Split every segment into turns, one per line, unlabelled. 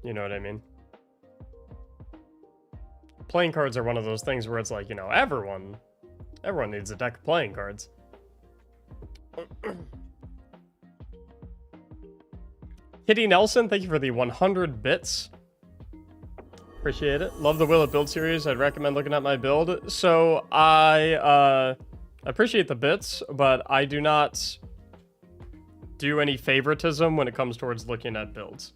You know what I mean? Playing cards are one of those things where it's like, you know, everyone needs a deck of playing cards. Kitty Nelson, thank you for the 100 bits. Appreciate it. Love the Will It Build series. I'd recommend looking at my build. So I appreciate the bits, but I do not do any favoritism when it comes towards looking at builds.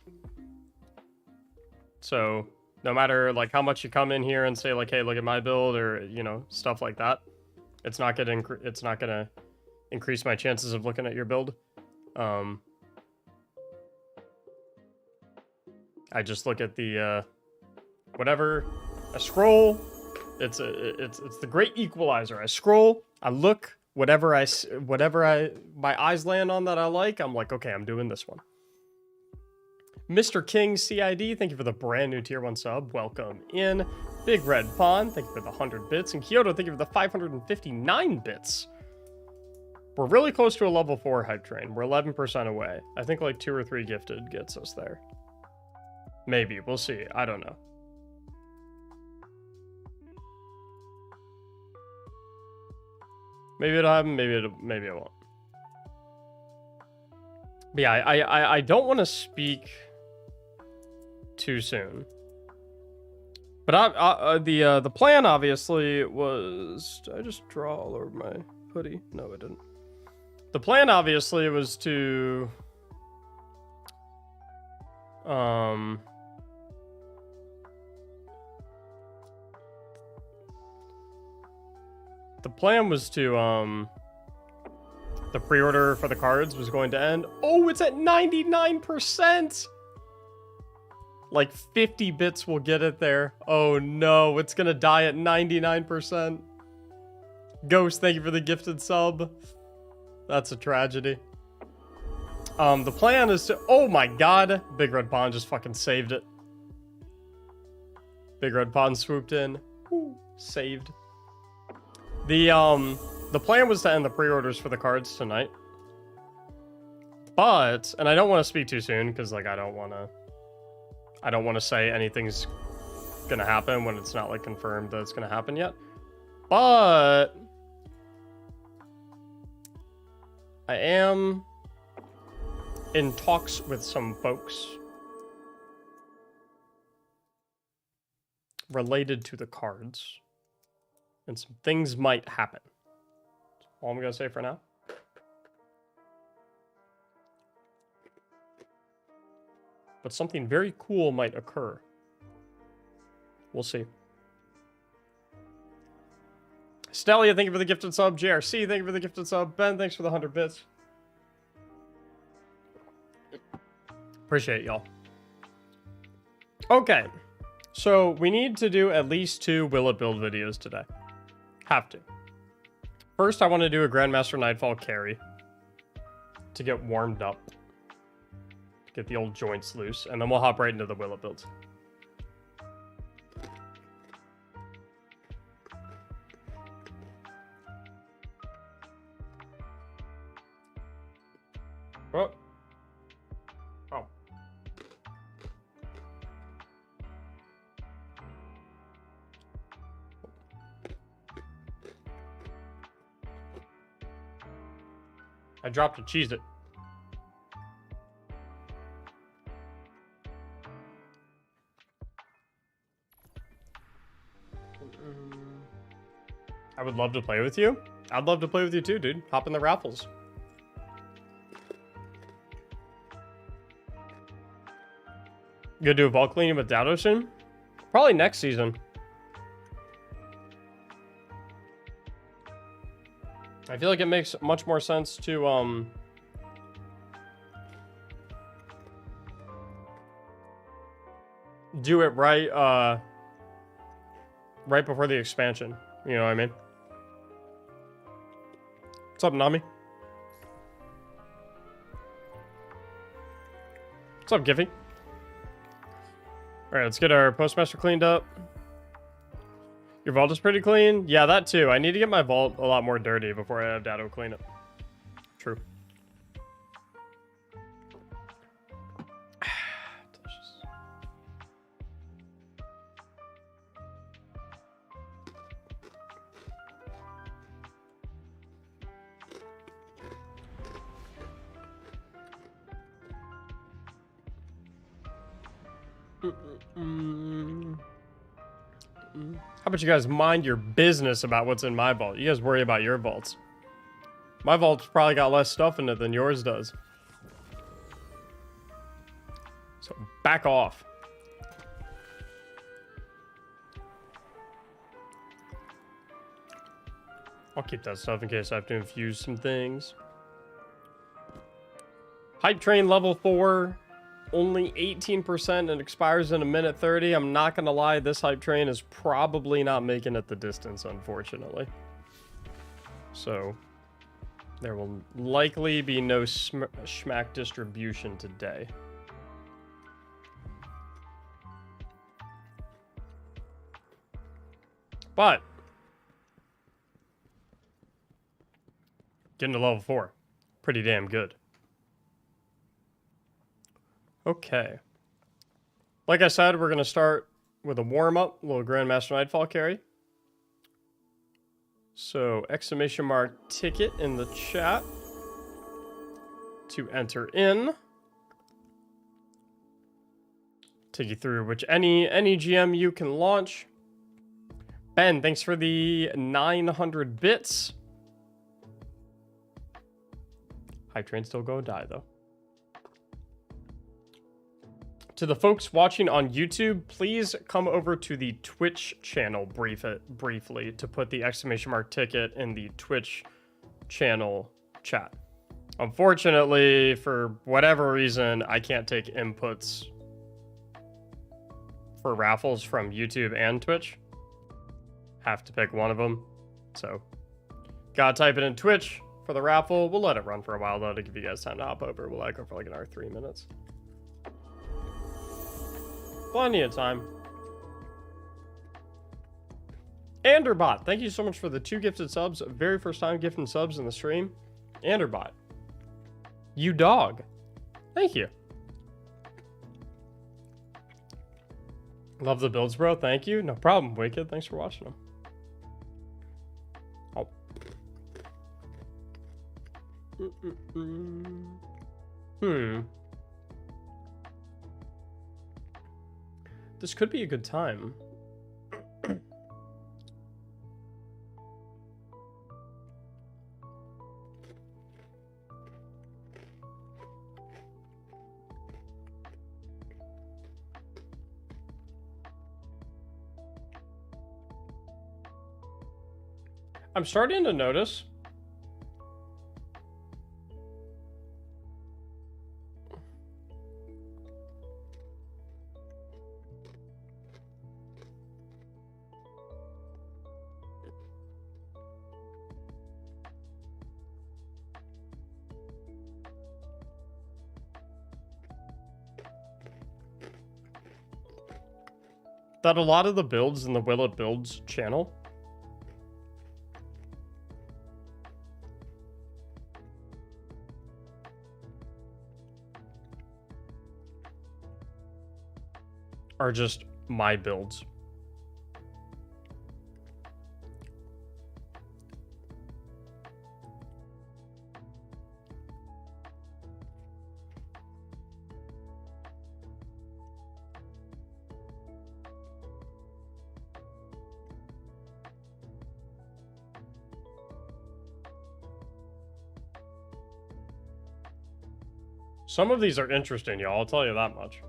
So no matter like how much you come in here and say like, hey, look at my build, or you know, stuff like that, it's not gonna increase my chances of looking at your build. I just look at the whatever. I scroll. It's the great equalizer. I scroll. I look. Whatever my eyes land on that I like, I'm like, okay, I'm doing this one. Mr. King CID, thank you for the brand new tier 1 sub. Welcome in. Big Red Pond, thank you for the 100 bits. And Kyoto, thank you for the 559 bits. We're really close to a level 4 hype train. We're 11% away. I think like 2 or 3 gifted gets us there. Maybe, we'll see. I don't know. Maybe it'll happen, maybe it won't. But yeah, I don't want to speak too soon. But the plan obviously was... Did I just draw all over my hoodie? No, I didn't. The plan obviously was to... The plan was to, the pre-order for the cards was going to end. Oh, it's at 99%! Like 50 bits will get it there. Oh no, it's gonna die at 99%. Ghost, thank you for the gifted sub. That's a tragedy. The plan is to... Oh my god! Big Red Pond just fucking saved it. Big Red Pond swooped in. Ooh, saved. The plan was to end the pre-orders for the cards tonight. But, and I don't want to speak too soon, because, like, I don't want to say anything's gonna happen when it's not, like, confirmed that it's gonna happen yet. But I am in talks with some folks related to the cards. And some things might happen. That's all I'm going to say for now. But something very cool might occur. We'll see. Stelia, thank you for the gifted sub. JRC, thank you for the gifted sub. Ben, thanks for the 100 bits. Appreciate y'all. Okay. So, we need to do at least 2 Will It Build videos today. Have to. First, I want to do a Grandmaster Nightfall carry to get warmed up. Get the old joints loose, and then we'll hop right into the Will It Builds. Oh. Oh. I dropped a Cheez-It. I would love to play with you. I'd love to play with you too, dude. Hop in the raffles. You gonna do a vault cleaning with Dado soon? Probably next season. I feel like it makes much more sense to, do it right, right before the expansion. You know what I mean? What's up, Nami? What's up, Giffy? Alright, let's get our postmaster cleaned up. Your vault is pretty clean? Yeah, that too. I need to get my vault a lot more dirty before I have Dado clean it. True. Delicious. How about you guys mind your business about what's in my vault? You guys worry about your vaults. My vault's probably got less stuff in it than yours does. So back off. I'll keep that stuff in case I have to infuse some things. Hype train level 4. Only 18% and expires in a minute 30. I'm not gonna lie, this hype train is probably not making it the distance, unfortunately. So there will likely be no schmack distribution today. But getting to level 4, pretty damn good. Okay. Like I said, we're going to start with a warm-up, a little Grandmaster Nightfall carry. So, exclamation mark ticket in the chat to enter in. Take you through which any GM you can launch. Ben, thanks for the 900 bits. Hype train still go die, though. To the folks watching on YouTube, please come over to the Twitch channel briefly to put the exclamation mark ticket in the Twitch channel chat. Unfortunately, for whatever reason, I can't take inputs for raffles from YouTube and Twitch. Have to pick one of them. So, gotta type it in Twitch for the raffle. We'll let it run for a while, though, to give you guys time to hop over. We'll go for like another 3 minutes. Plenty of time. Anderbot, thank you so much for the 2 gifted subs. Very first time gifting subs in the stream. Anderbot. You dog. Thank you. Love the builds, bro. Thank you. No problem, Wicked. Thanks for watching them. Oh. This could be a good time. I'm starting to notice that a lot of the builds in the Will It Builds channel are just my builds. Some of these are interesting, y'all. I'll tell you that much.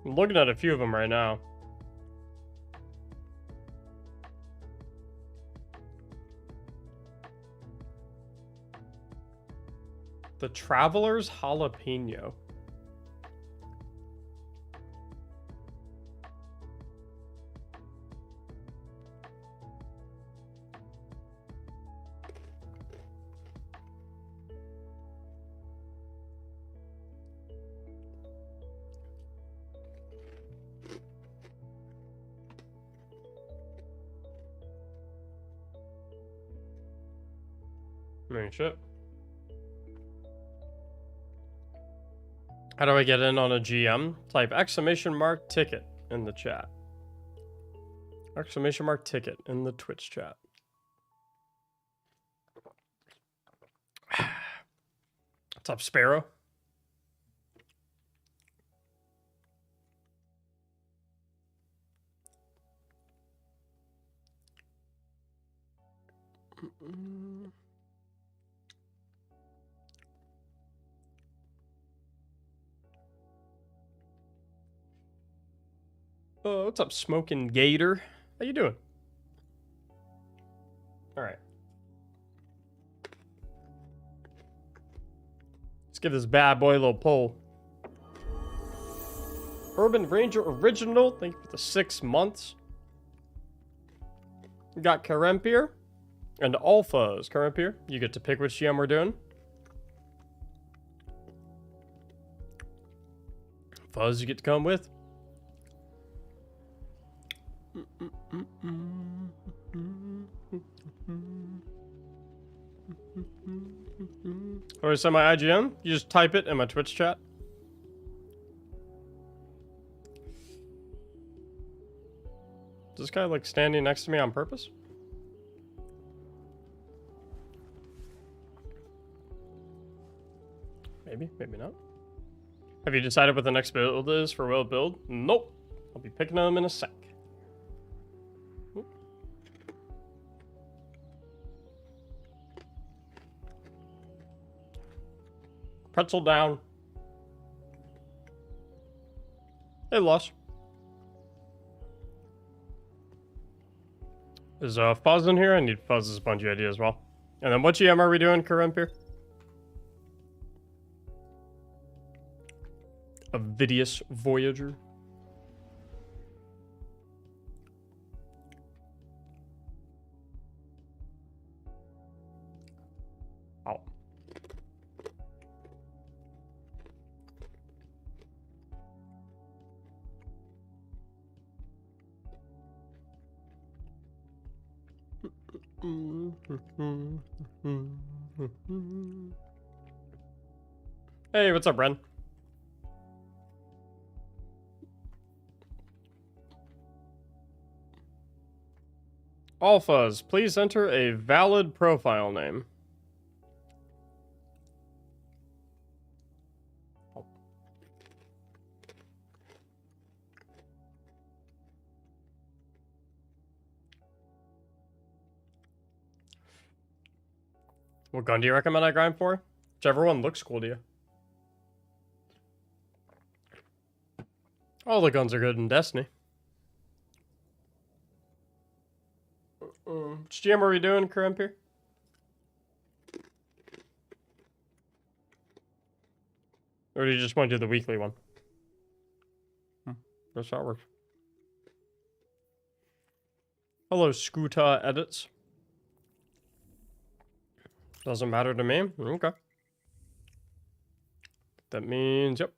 I'm looking at a few of them right now. The Traveler's Jalapeno. I mean, shit. How do I get in on a GM? Type exclamation mark ticket in the chat. Exclamation mark ticket in the Twitch chat. What's up, Sparrow? Oh, what's up, Smoking Gator? How you doing? All right. Let's give this bad boy a little pull. Urban Ranger Original, thank you for the 6 months. We got Karempier and Alphas. Karempier, you get to pick which GM we're doing. Fuzz, you get to come with. Or send my IGN. You just type it in my Twitch chat. Is this guy like standing next to me on purpose? Maybe, maybe not. Have you decided what the next build is for Will Build? Nope. I'll be picking them in a sec. Pretzel down. Hey, Lush. Is Fuzz in here? I need Fuzz's Bungie ID as well. And then what GM are we doing, Karempier? Avidius Voyager. Oh. Hey, what's up, Ren? Alphas, please enter a valid profile name. What gun do you recommend I grind for? Whichever one looks cool to you. All the guns are good in Destiny. Which GM are we doing, Karempier? Or do you just want to do the weekly one? That's how it works. Hello, Scooter Edits. Doesn't matter to me. Okay. That means, yep.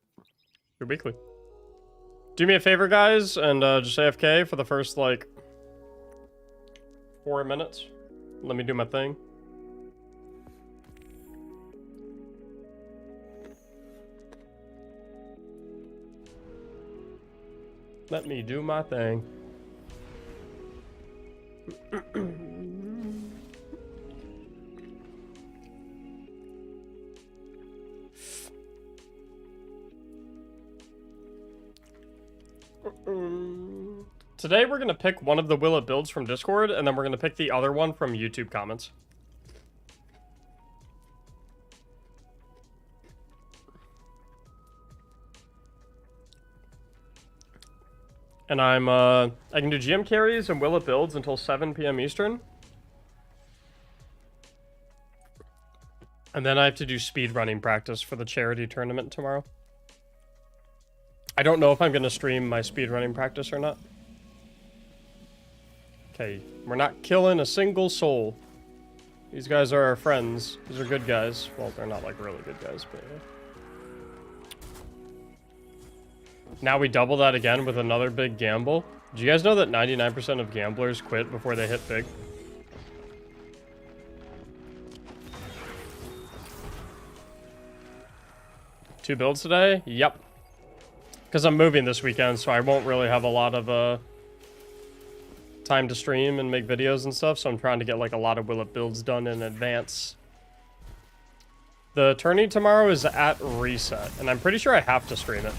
You're weekly. Do me a favor, guys, and just AFK for the first, like, 4 minutes. Let me do my thing. Let me do my thing. Today we're going to pick one of the Will It builds from Discord, and then we're going to pick the other one from YouTube comments. And I can do GM carries and Will It builds until 7 p.m. Eastern. And then I have to do speed running practice for the charity tournament tomorrow. I don't know if I'm going to stream my speed running practice or not. Okay, we're not killing a single soul. These guys are our friends. These are good guys. Well, they're not like really good guys, but yeah. Now we double that again with another big gamble. Do you guys know that 99% of gamblers quit before they hit big? Two builds today? Yep. Because I'm moving this weekend, so I won't really have a lot of time to stream and make videos and stuff, so I'm trying to get like a lot of Will It builds done in advance. The tourney tomorrow is at reset, and I'm pretty sure I have to stream it.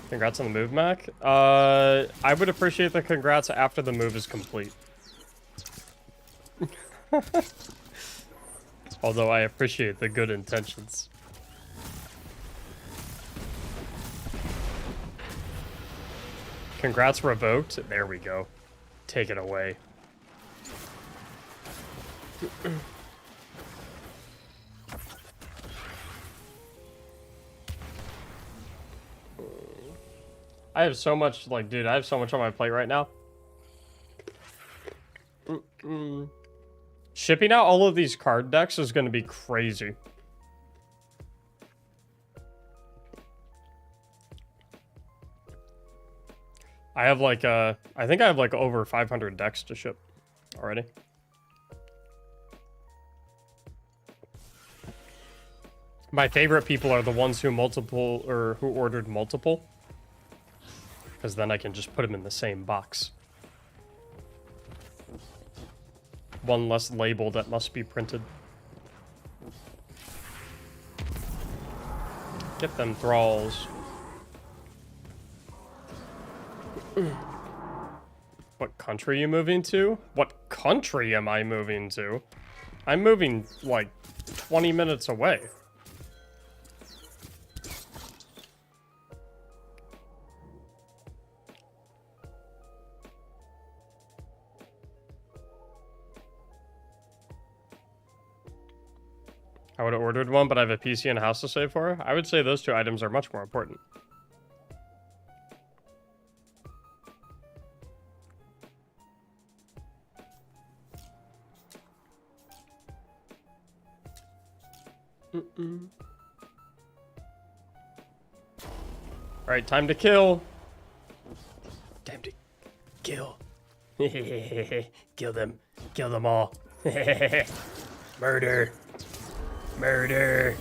Congrats on the move, Mac. I would appreciate the congrats after the move is complete. Although I appreciate the good intentions. Congrats revoked. There we go. Take it away. I have so much, like, dude, I have so much on my plate right now. Shipping out all of these card decks is going to be crazy. I have like, I think I have like over 500 decks to ship already. My favorite people are the ones who who ordered multiple. Because then I can just put them in the same box. One less label that must be printed. Get them thralls. What country are you moving to? What country am I moving to? I'm moving like 20 minutes away. I would have ordered one, but I have a PC and a house to save for. I would say those two items are much more important. Alright, time to kill. Time to kill. Kill them. Kill them all. Murder. Murder.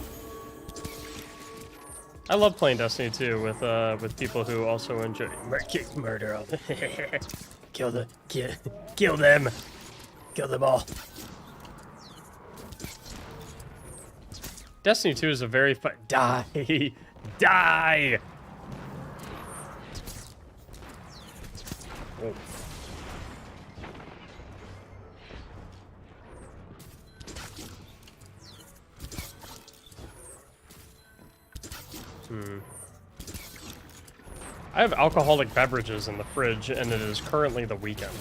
I love playing Destiny 2 with people who also enjoy murder. Kill them. Kill them. Kill them all. Destiny 2 is a very fun. Die. Die. Oh. I have alcoholic beverages in the fridge, and it is currently the weekend.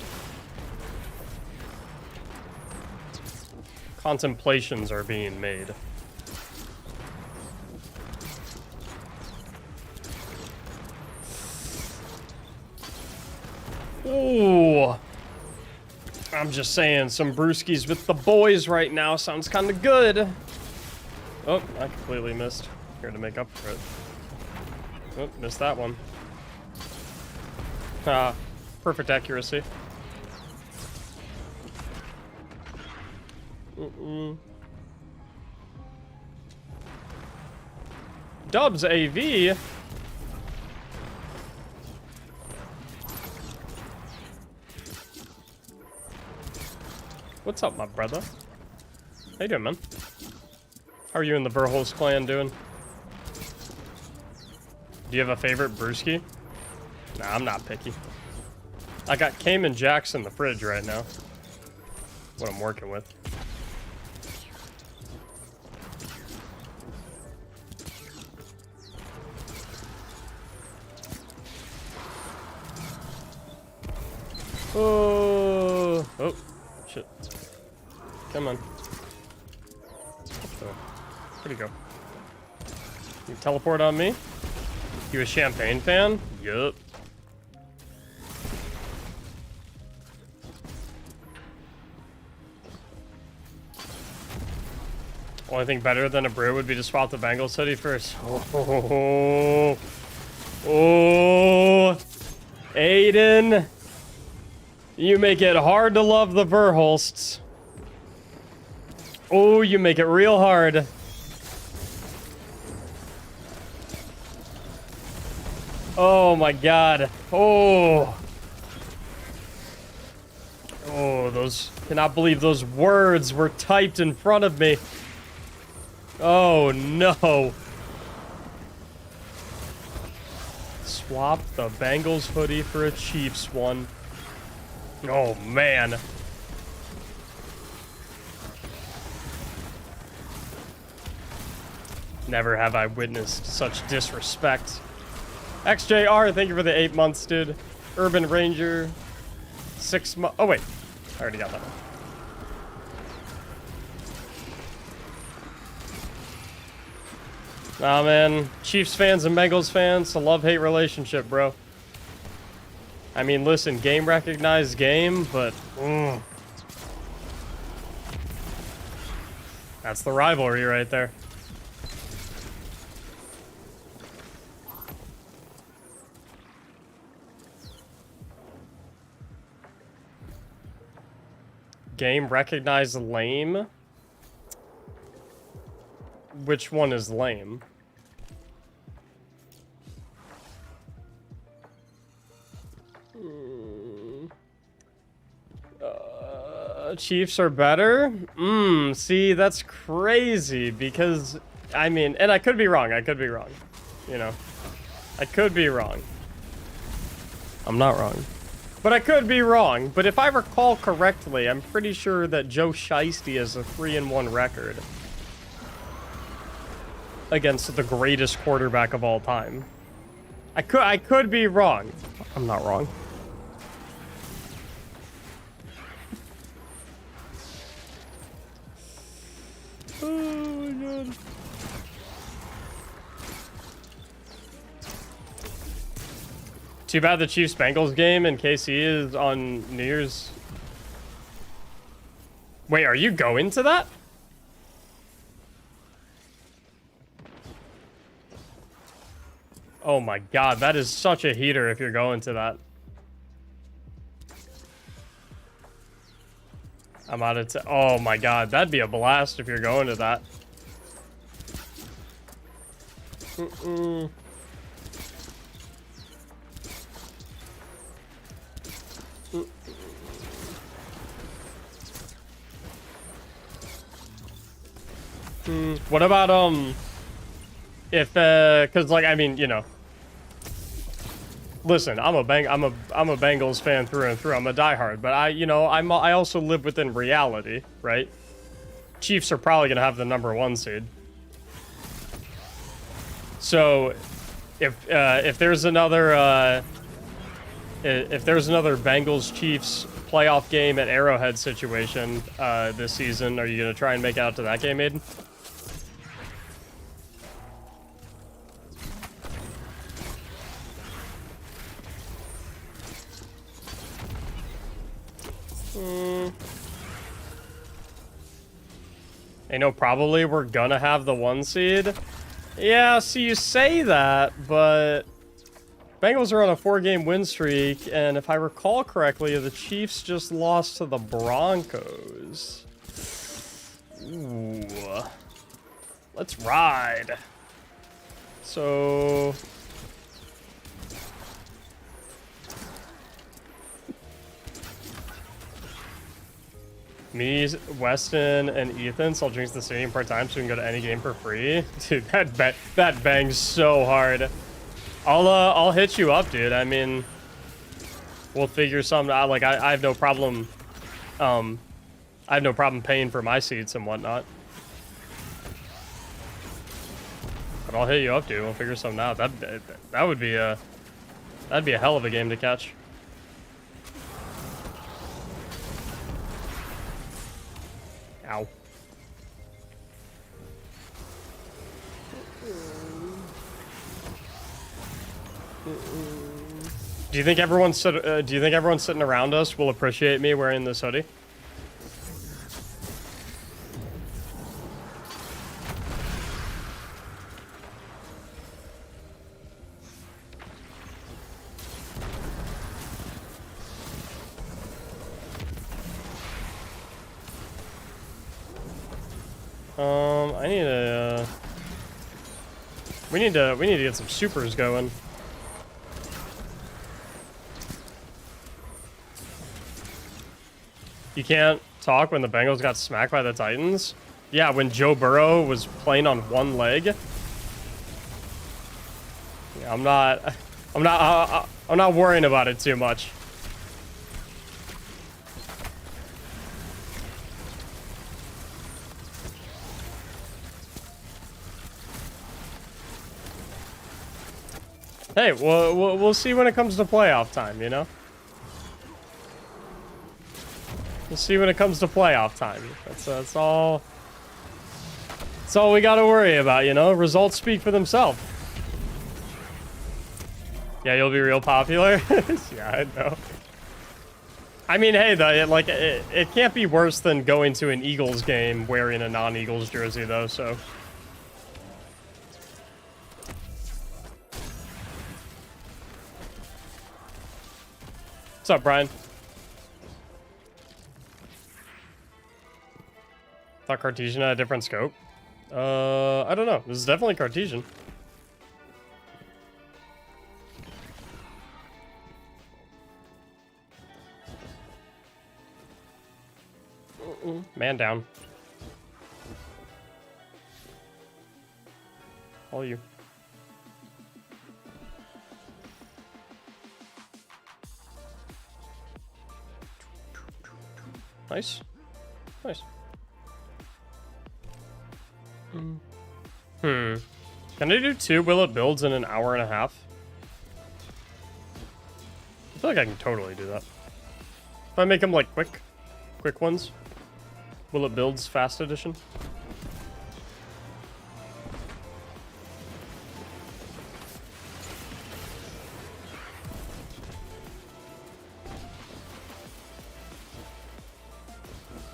Contemplations are being made. Ooh. I'm just saying, some brewskis with the boys right now sounds kind of good. Oh, I completely missed. Here to make up for it. Oh, missed that one. Perfect accuracy. Dubs AV. What's up, my brother? How you doing, man? How are you and the Verholz clan doing? Do you have a favorite brewski? Nah, I'm not picky. I got Cayman Jacks in the fridge right now. What I'm working with. Oh, oh, shit. Come on. Where'd he go? You teleport on me? You a champagne fan? Yup. Only thing better than a brew would be to swap the Bengals hoodie first. Oh, oh, Aiden. You make it hard to love the Verholsts. Oh, you make it real hard. Oh my god. Oh. Oh, those... Cannot believe those words were typed in front of me. Oh, no. Swap the Bengals hoodie for a Chiefs one. Oh, man. Never have I witnessed such disrespect. XJR, thank you for the 8 months, dude. Urban Ranger, 6 months. Oh, wait. I already got that one. Nah, man. Chiefs fans and Bengals fans, it's a love-hate relationship, bro. I mean, listen, game recognized game, but... That's the rivalry right there. Game recognized lame? Which one is lame? Chiefs are better? See, that's crazy because, I mean, and I could be wrong, you know. I could be wrong. I'm not wrong. But I could be wrong. But if I recall correctly, I'm pretty sure that Joe Shiesty has a 3-1 record against the greatest quarterback of all time. I could be wrong. I'm not wrong. Oh my god. Too bad the Chiefs-Bengals game in KC is on New Year's. Wait, are you going to that? Oh my god, that is such a heater if you're going to that. I'm out of oh my god, that'd be a blast if you're going to that. What about if cuz like I mean, you know, listen, I'm a Bengals fan through and through. I'm a diehard, but I also live within reality, right? Chiefs are probably going to have the #1 seed. So if there's another Bengals Chiefs playoff game at Arrowhead situation this season, are you going to try and make it out to that game, Aiden? I know probably we're gonna have the 1 seed. Yeah, see, you say that, but Bengals are on a 4-game win streak, and if I recall correctly, the Chiefs just lost to the Broncos. Ooh. Let's ride. So... Me, Weston, and Ethan all drinks the stadium part-time so we can go to any game for free. Dude, that bangs so hard. I'll hit you up, dude. I mean, we'll figure something out. Like, I have no problem, I have no problem paying for my seats and whatnot. But I'll hit you up, dude. We'll figure something out. That would be that'd be a hell of a game to catch. Ow. Do you think everyone's sitting around us will appreciate me wearing this hoodie? I need to, we need to get some supers going. You can't talk when the Bengals got smacked by the Titans? Yeah, when Joe Burrow was playing on one leg. Yeah, I'm not worrying about it too much. Hey, we'll see when it comes to playoff time, you know? We'll see when it comes to playoff time. That's all we gotta worry about, you know? Results speak for themselves. Yeah, you'll be real popular. Yeah, I know. I mean, hey, though, it can't be worse than going to an Eagles game wearing a non-Eagles jersey, though, so... What's up, Brian? Thought Cartesian had a different scope. I don't know. This is definitely Cartesian. Man down. All you. Nice. Nice. Can I do 2 will it builds in an hour and a half? I feel like I can totally do that. If I make them like quick ones. Will it builds fast edition?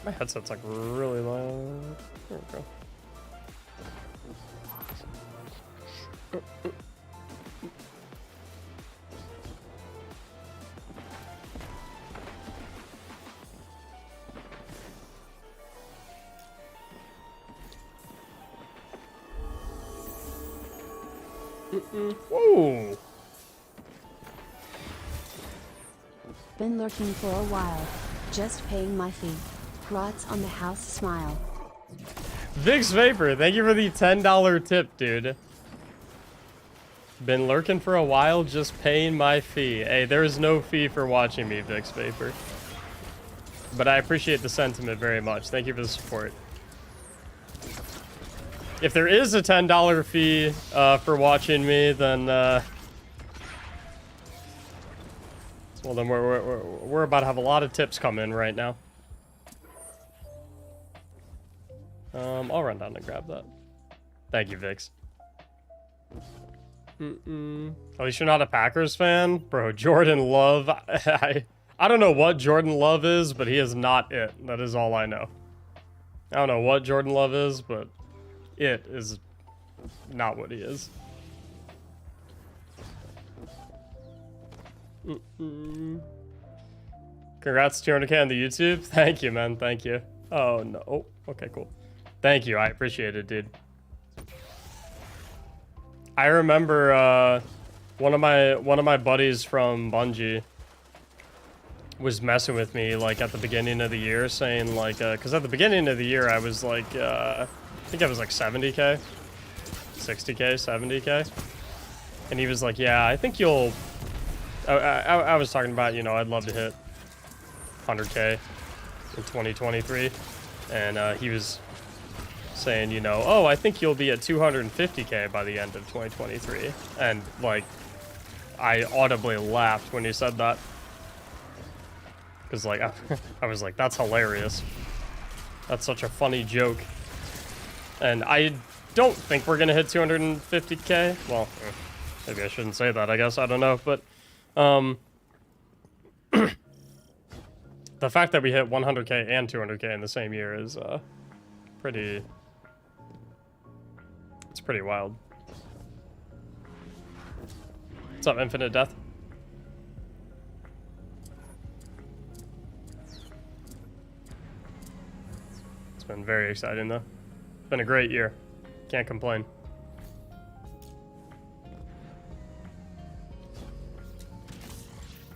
My headset's like really loud. There we go. Whoa!
Been lurking for a while. Just paying my fee. Rots on the house smile.
Vix Vapor, thank you for the $10 tip, dude. Been lurking for a while, just paying my fee. Hey, there is no fee for watching me, Vix Vapor. But I appreciate the sentiment very much. Thank you for the support. If there is a $10 fee for watching me, then well, then we're about to have a lot of tips come in right now. I'll run down and grab that. Thank you, Vix. At least you're not a Packers fan, bro. Jordan Love. I don't know what Jordan Love is, but he is not it. That is all I know. I don't know what Jordan Love is, but it is not what he is. Congrats, 200K on the YouTube. Thank you, man. Thank you. Oh no. Oh, okay, cool. Thank you. I appreciate it, dude. I remember one of my buddies from Bungie was messing with me like at the beginning of the year, saying like, because at the beginning of the year I was like, I think I was like 70K, 60K, 70K, and he was like, yeah, I think you'll. I was talking about, you know, I'd love to hit 100K in 2023, and he was saying, you know, oh, I think you'll be at 250K by the end of 2023. And, like, I audibly laughed when he said that. Because, like, I was like, that's hilarious. That's such a funny joke. And I don't think we're going to hit 250K. Well, maybe I shouldn't say that, I guess. I don't know. But, the fact that we hit 100K and 200K in the same year is, pretty... It's pretty wild. What's up, Infinite Death? It's been very exciting, though. It's been a great year. Can't complain.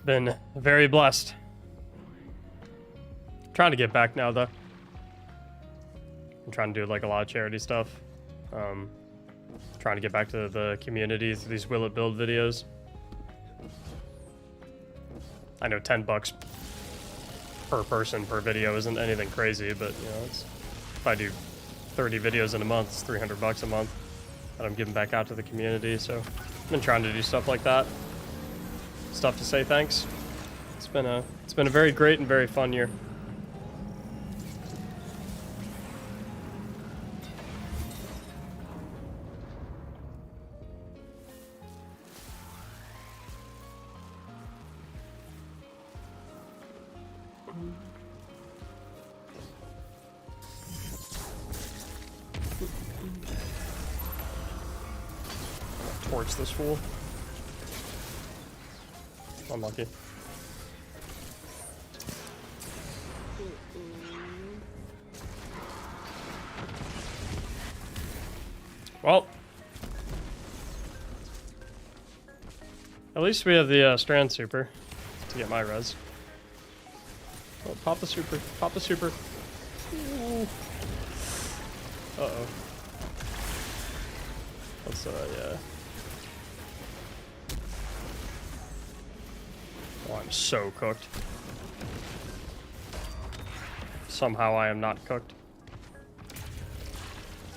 Been very blessed. Trying to get back now though. I'm trying to do like a lot of charity stuff. Trying to get back to the community through these Will It Build videos. I know $10 per person per video isn't anything crazy, but you know, it's, if I do 30 videos in a month, it's $300 a month that I'm giving back out to the community. So I've been trying to do stuff like that. Stuff to say thanks. It's been a very great and very fun year. Torch this fool. Unlucky. Well, at least we have the strand super to get my res. Oh, pop the super, pop the super. Ooh. Uh-oh. Let's, yeah. Oh, I'm so cooked. Somehow I am not cooked.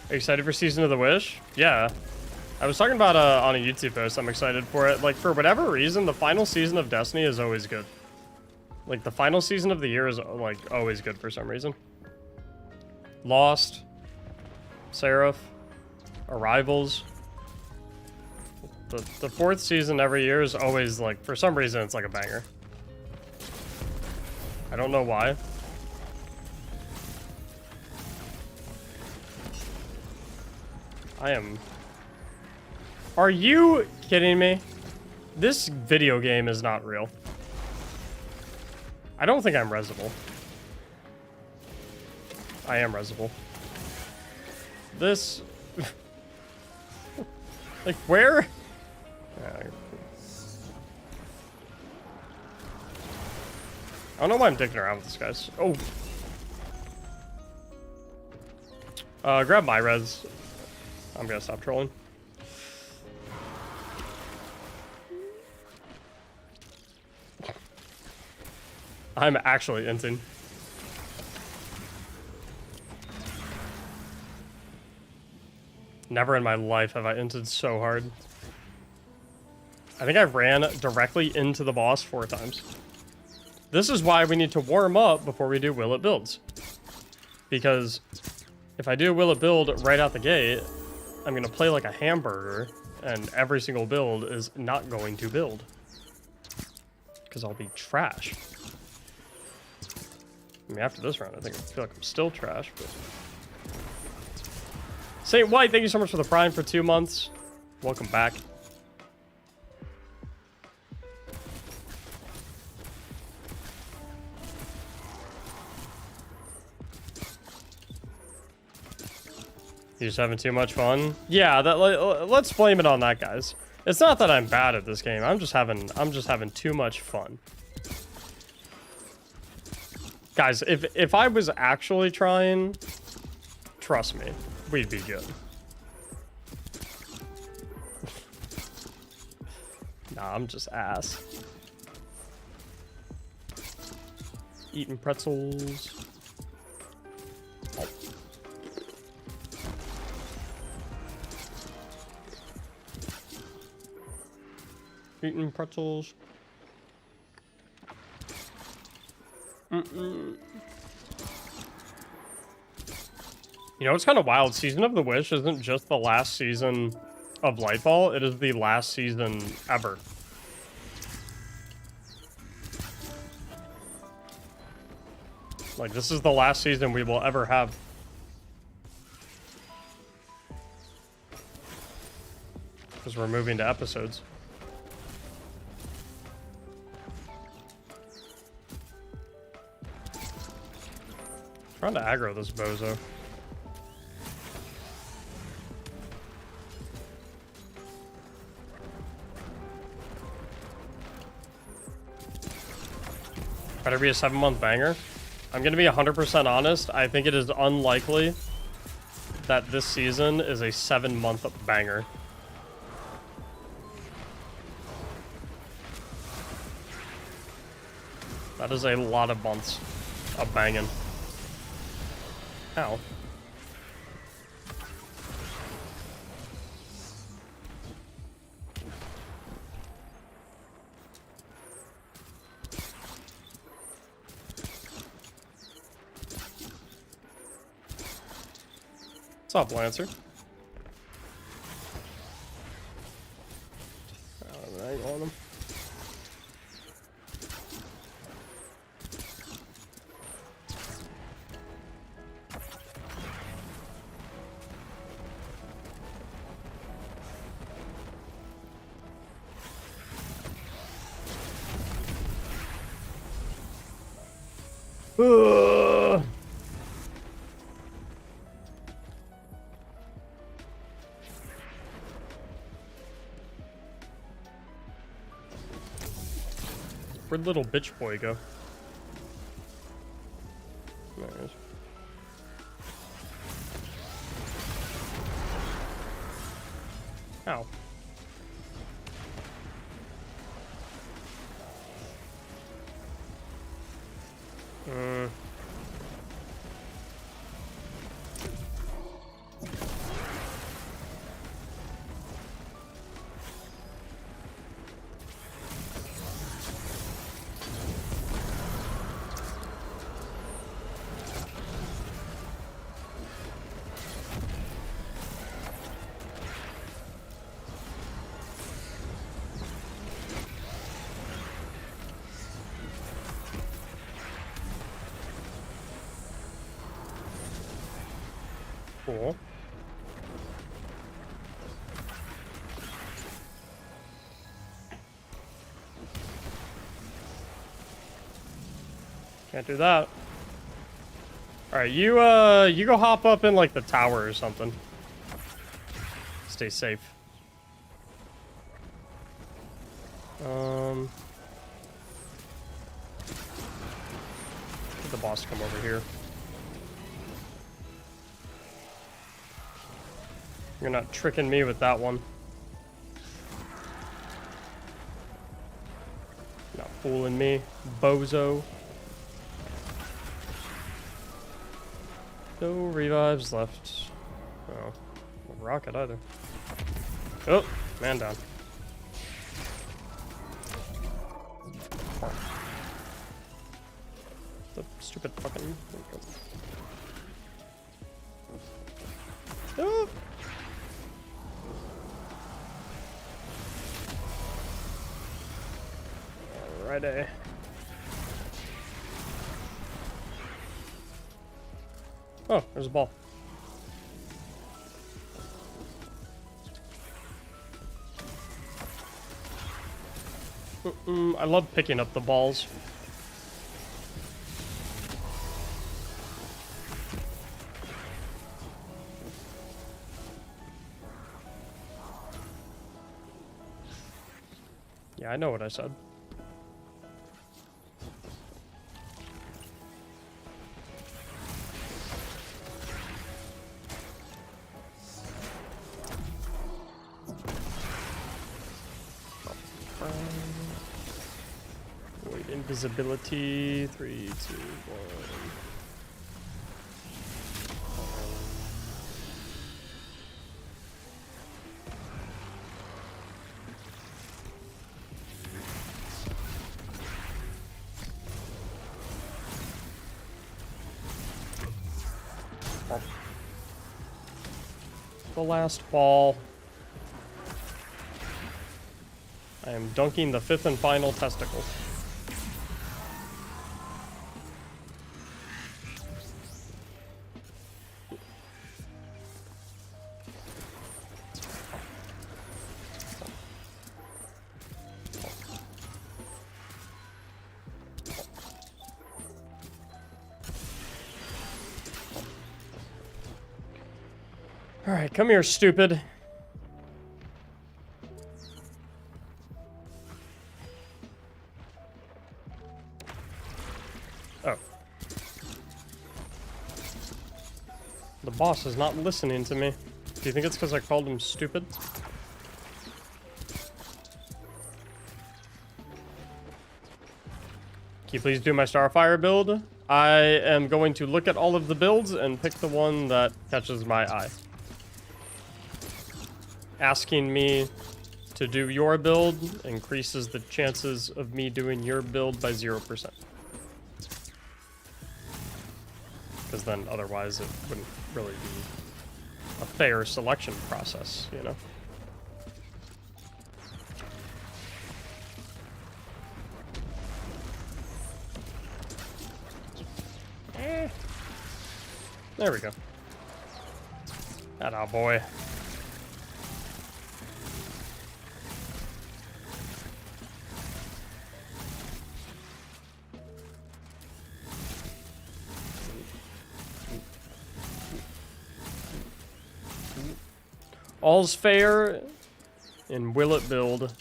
Are you excited for Season of the Wish? Yeah. I was talking about on a YouTube post, I'm excited for it. Like, for whatever reason, the final season of Destiny is always good. Like, the final season of the year is, like, always good for some reason. Lost. Seraph. Arrivals. The fourth season every year is always, like, for some reason, it's like a banger. I don't know why. I am... Are you kidding me? This video game is not real. I don't think I'm resable. I am resable. This... like, where? I don't know why I'm dicking around with this, guys. Oh. Grab my res. I'm gonna stop trolling. I'm actually inting. Never in my life have I inted so hard. I think I ran directly into the boss 4 times. This is why we need to warm up before we do Will It Builds. Because if I do Will It Build right out the gate, I'm going to play like a hamburger, and every single build is not going to build. Because I'll be trash. I mean, after this round, I feel like I'm still trash, but... Saint White, thank you so much for the Prime for 2 months. Welcome back. You just having too much fun? Yeah, let's blame it on that, guys. It's not that I'm bad at this game. I'm just having too much fun. Guys, if I was actually trying, trust me, we'd be good. Nah, I'm just ass. Eating pretzels. Oh. Eating pretzels. You know, it's kind of wild. Season of the Wish isn't just the last season of Nightfall. It is the last season ever. Like, this is the last season we will ever have. Because we're moving to episodes. Trying to aggro this bozo. Better be a 7-month banger. I'm gonna be 100% honest. I think it is unlikely that this season is a 7-month banger. That is a lot of months of banging. Ow. What's up, Lancer? Alright, on him. Ugh. Where'd little bitch boy go? There he is. Ow. Cool. Can't do that. Alright, you go hop up in like the tower or something. Stay safe. Get the boss to come over here. You're not tricking me with that one. Not fooling me, bozo. No revives left. Oh, no rocket either. Oh, man down. The stupid fucking. Oh. Alrighty. Oh, there's a ball. I love picking up the balls. Yeah, I know what I said. Void invisibility. 3, 2, 1. The last ball. I am dunking the 5th and final testicle. Alright, come here, stupid. Oh. The boss is not listening to me. Do you think it's because I called him stupid? Can you please do my Starfire build? I am going to look at all of the builds and pick the one that catches my eye. Asking me to do your build increases the chances of me doing your build by 0%. Because then otherwise it wouldn't really be a fair selection process, you know? There we go. Atta boy. All's fair in Will It Build.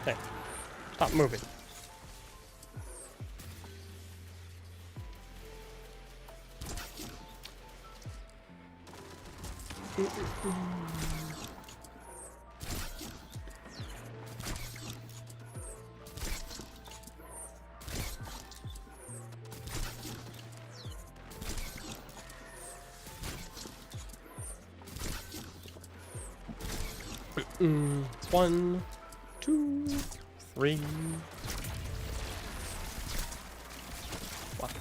Hey, stop moving. One, two, three. What?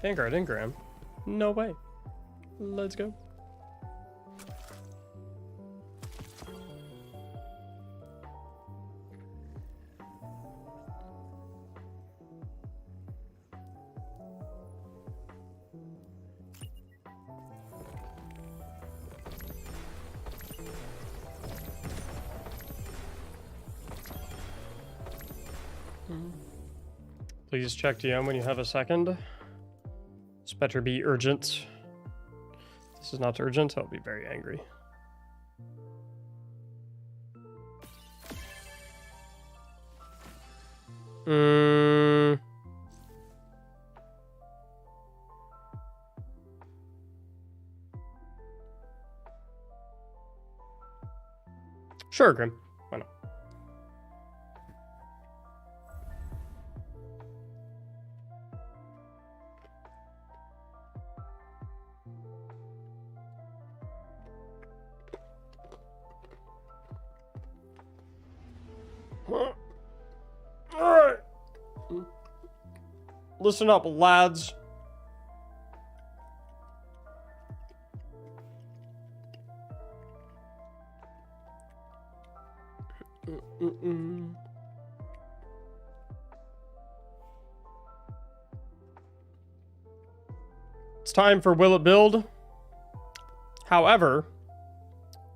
Vanguard Ingram? No way. Let's go. Please check DM when you have a second. This better be urgent. If this is not urgent, I'll be very angry. Sure, Grim. Why not? Alright. Listen up, lads. It's time for Will It Build. However,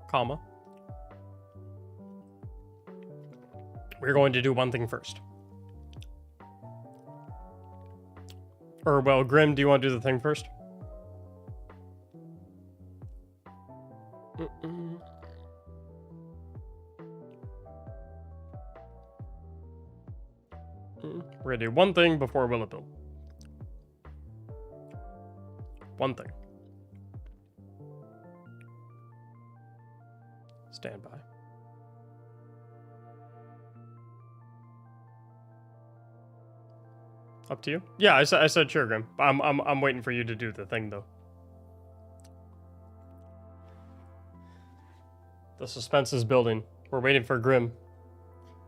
comma, we're going to do one thing first. Or, well, Grim, do you want to do the thing first? We're gonna do one thing before Will It Build. One thing. Stand by. Up to you. Yeah, I said sure, Grim. I'm waiting for you to do the thing though. The suspense is building. We're waiting for Grim.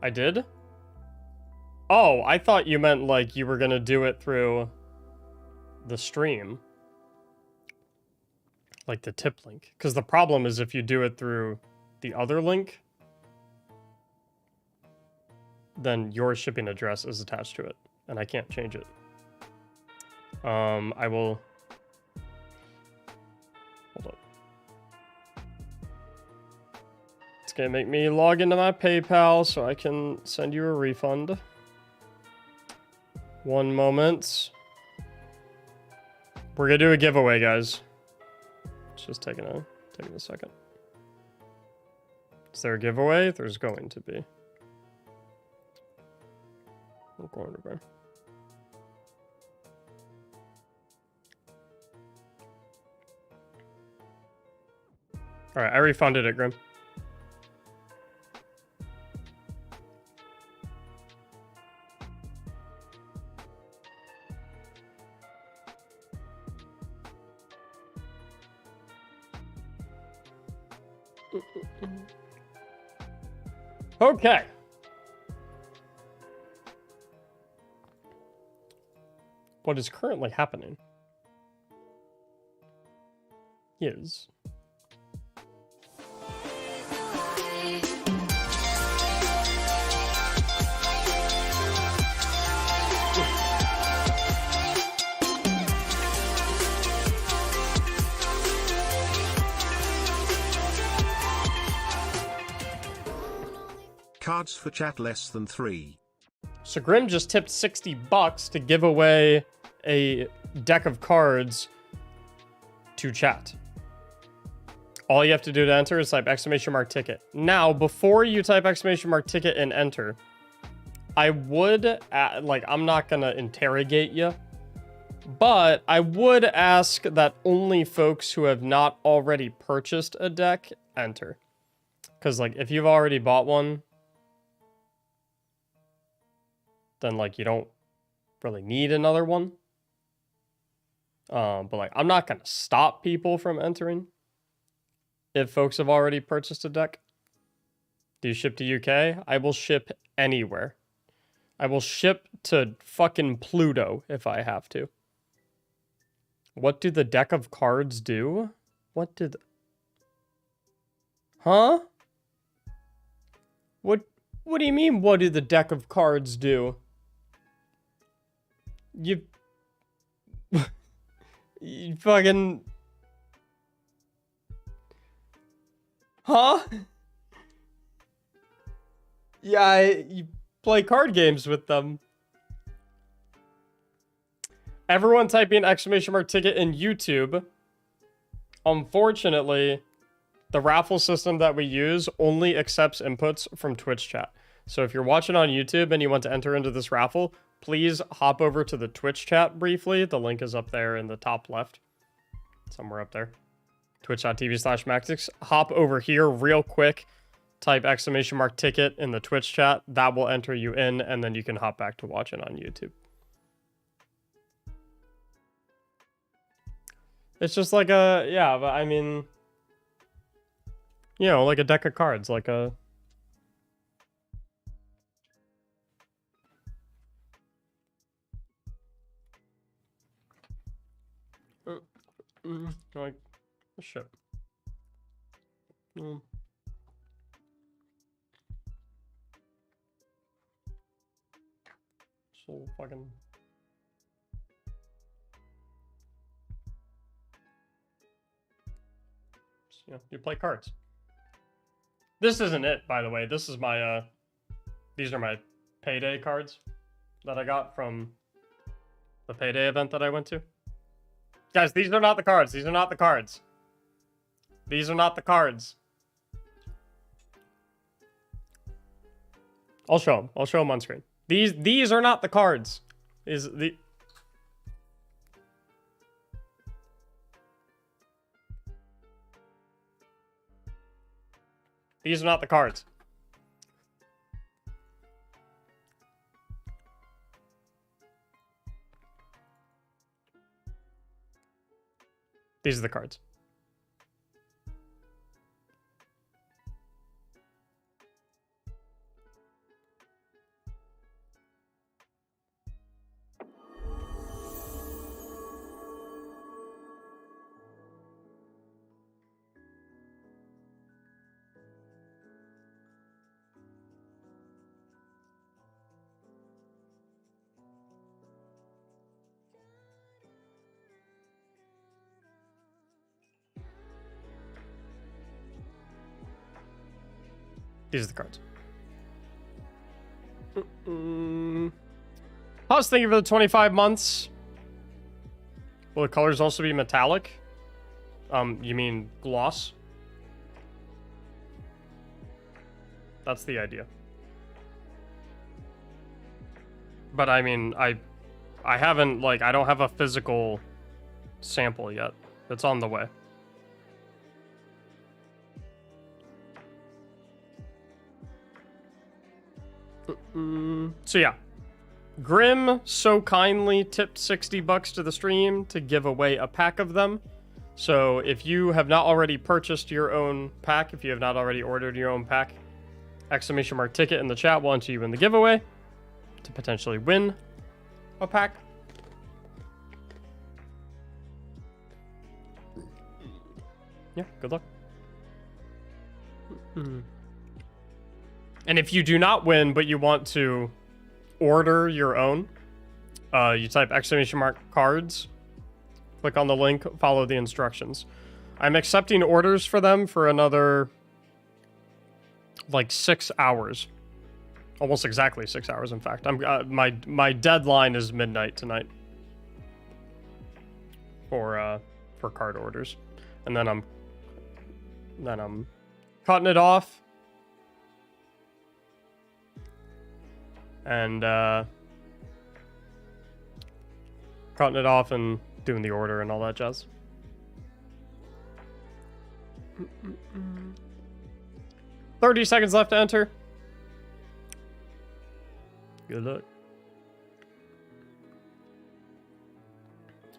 I did? Oh, I thought you meant like you were gonna do it through the stream. Like the tip link. Because the problem is if you do it through the other link, then your shipping address is attached to it. And I can't change it. I will... Hold up. It's gonna make me log into my PayPal so I can send you a refund. One moment. We're gonna do a giveaway, guys. It's just taking a second. Is there a giveaway? There's going to be. I'm going to be. Alright, I refunded it, Grim. Okay. What is currently happening is
Cards for chat less than 3.
So Grim just tipped $60 to give away a deck of cards to chat. All you have to do to enter is type !ticket. Now, before you type !ticket and enter, I would, I'm not gonna interrogate you, but I would ask that only folks who have not already purchased a deck enter. Because, like, if you've already bought one, then, like, you don't really need another one. But, like, I'm not going to stop people from entering if folks have already purchased a deck. Do you ship to UK? I will ship anywhere. I will ship to fucking Pluto if I have to. What do the deck of cards do? What did... Huh? What do you mean, what do the deck of cards do? You fucking... Huh? Yeah, you play card games with them. Everyone typing !ticket in YouTube. Unfortunately, the raffle system that we use only accepts inputs from Twitch chat. So if you're watching on YouTube and you want to enter into this raffle, please hop over to the Twitch chat briefly. The link is up there in the top left. Somewhere up there. Twitch.tv/Mactics. Hop over here real quick. Type !ticket in the Twitch chat. That will enter you in, and then you can hop back to watching on YouTube. It's just like a, yeah, but I mean, you know, like a deck of cards, like a... like a ship. So fucking... You know, you play cards. This isn't it, by the way. This is my, these are my payday cards that I got from the payday event that I went to. Guys, these are not the cards. These are not the cards. These are not the cards. I'll show them. I'll show them on screen. These are not the cards. These are not the cards. These are the cards. These are the cards. I was thinking for the 25 months. Will the colors also be metallic? You mean gloss? That's the idea. But I mean, I haven't, like, I don't have a physical sample yet. It's on the way. So yeah. Grim so kindly tipped 60 bucks to the stream to give away a pack of them. So if you have not already purchased your own pack, if you have not already ordered your own pack, exclamation mark ticket in the chat will enter you in the giveaway to potentially win a pack. Yeah, good luck. And if you do not win, but you want to order your own, you type exclamation mark cards, click on the link, follow the instructions. I'm accepting orders for them for another like 6 hours, almost exactly 6 hours. In fact, I'm my deadline is midnight tonight for card orders, and then I'm cutting it off. And cutting it off and doing the order and all that jazz. 30 seconds left to enter. Good luck.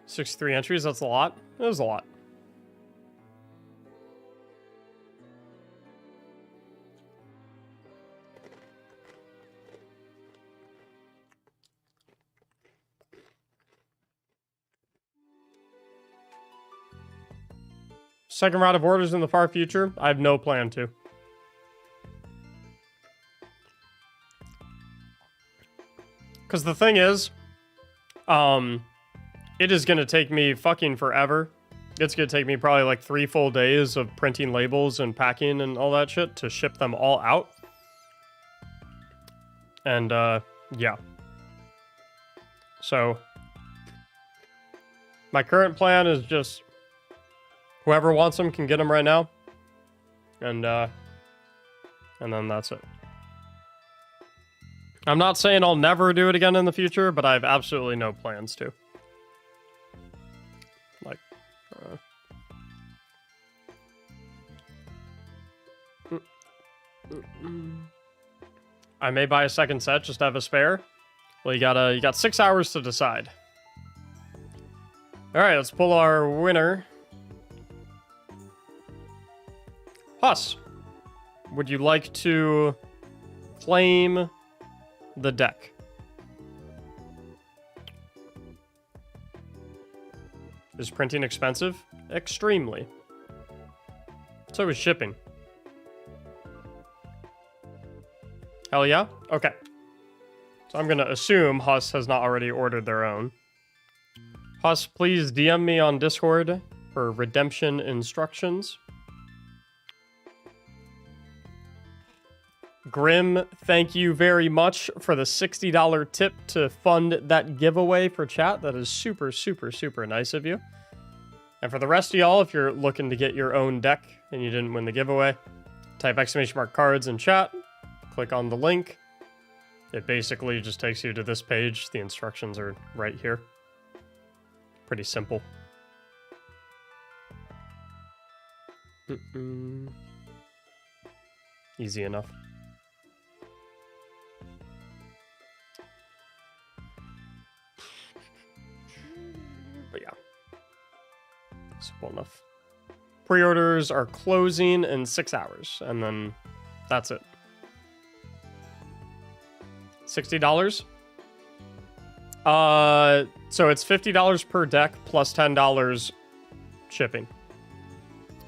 63 entries, that's a lot. It was a lot. Second round of orders in the far future? I have no plan to. Because the thing is, it is going to take me fucking forever. It's going to take me probably like 3 full days of printing labels and packing and all that shit to ship them all out. And, yeah. So, my current plan is just whoever wants them can get them right now. And then that's it. I'm not saying I'll never do it again in the future, but I have absolutely no plans to. Like, I may buy a second set just to have a spare. Well, you got 6 hours to decide. All right, let's pull our winner. Huss, would you like to claim the deck? Is printing expensive? Extremely. So is shipping. Hell yeah? Okay. So I'm gonna assume Huss has not already ordered their own. Huss, please DM me on Discord for redemption instructions. Grim, thank you very much for the $60 tip to fund that giveaway for chat. That is super, super, super nice of you. And for the rest of y'all, if you're looking to get your own deck and you didn't win the giveaway, type exclamation mark cards in chat, click on the link. It basically just takes you to this page. The instructions are right here. Pretty simple. Easy enough. But yeah, simple enough. Pre-orders are closing in 6 hours, and then that's it. $60. So it's $50 per deck plus $10 shipping.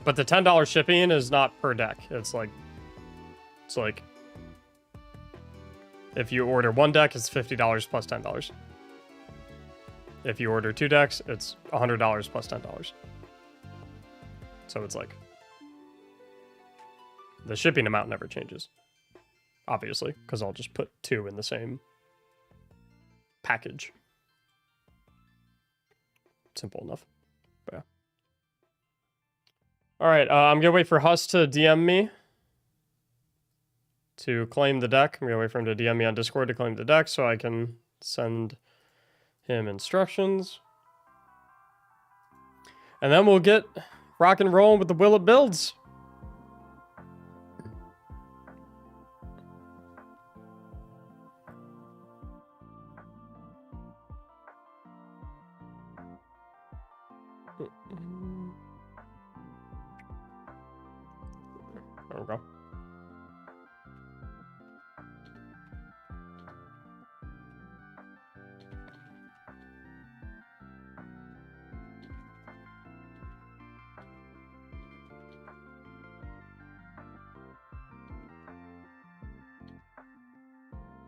But the $10 shipping is not per deck. It's like if you order one deck, it's $50 plus $10. If you order 2 decks, it's $100 plus $10. So it's like the shipping amount never changes. Obviously, because I'll just put 2 in the same package. Simple enough. But yeah. All right, I'm gonna wait for Huss to DM me to claim the deck. I'm gonna wait for him to DM me on Discord to claim the deck so I can send him instructions. And then we'll get rock and rolling with the Will It builds. There we go.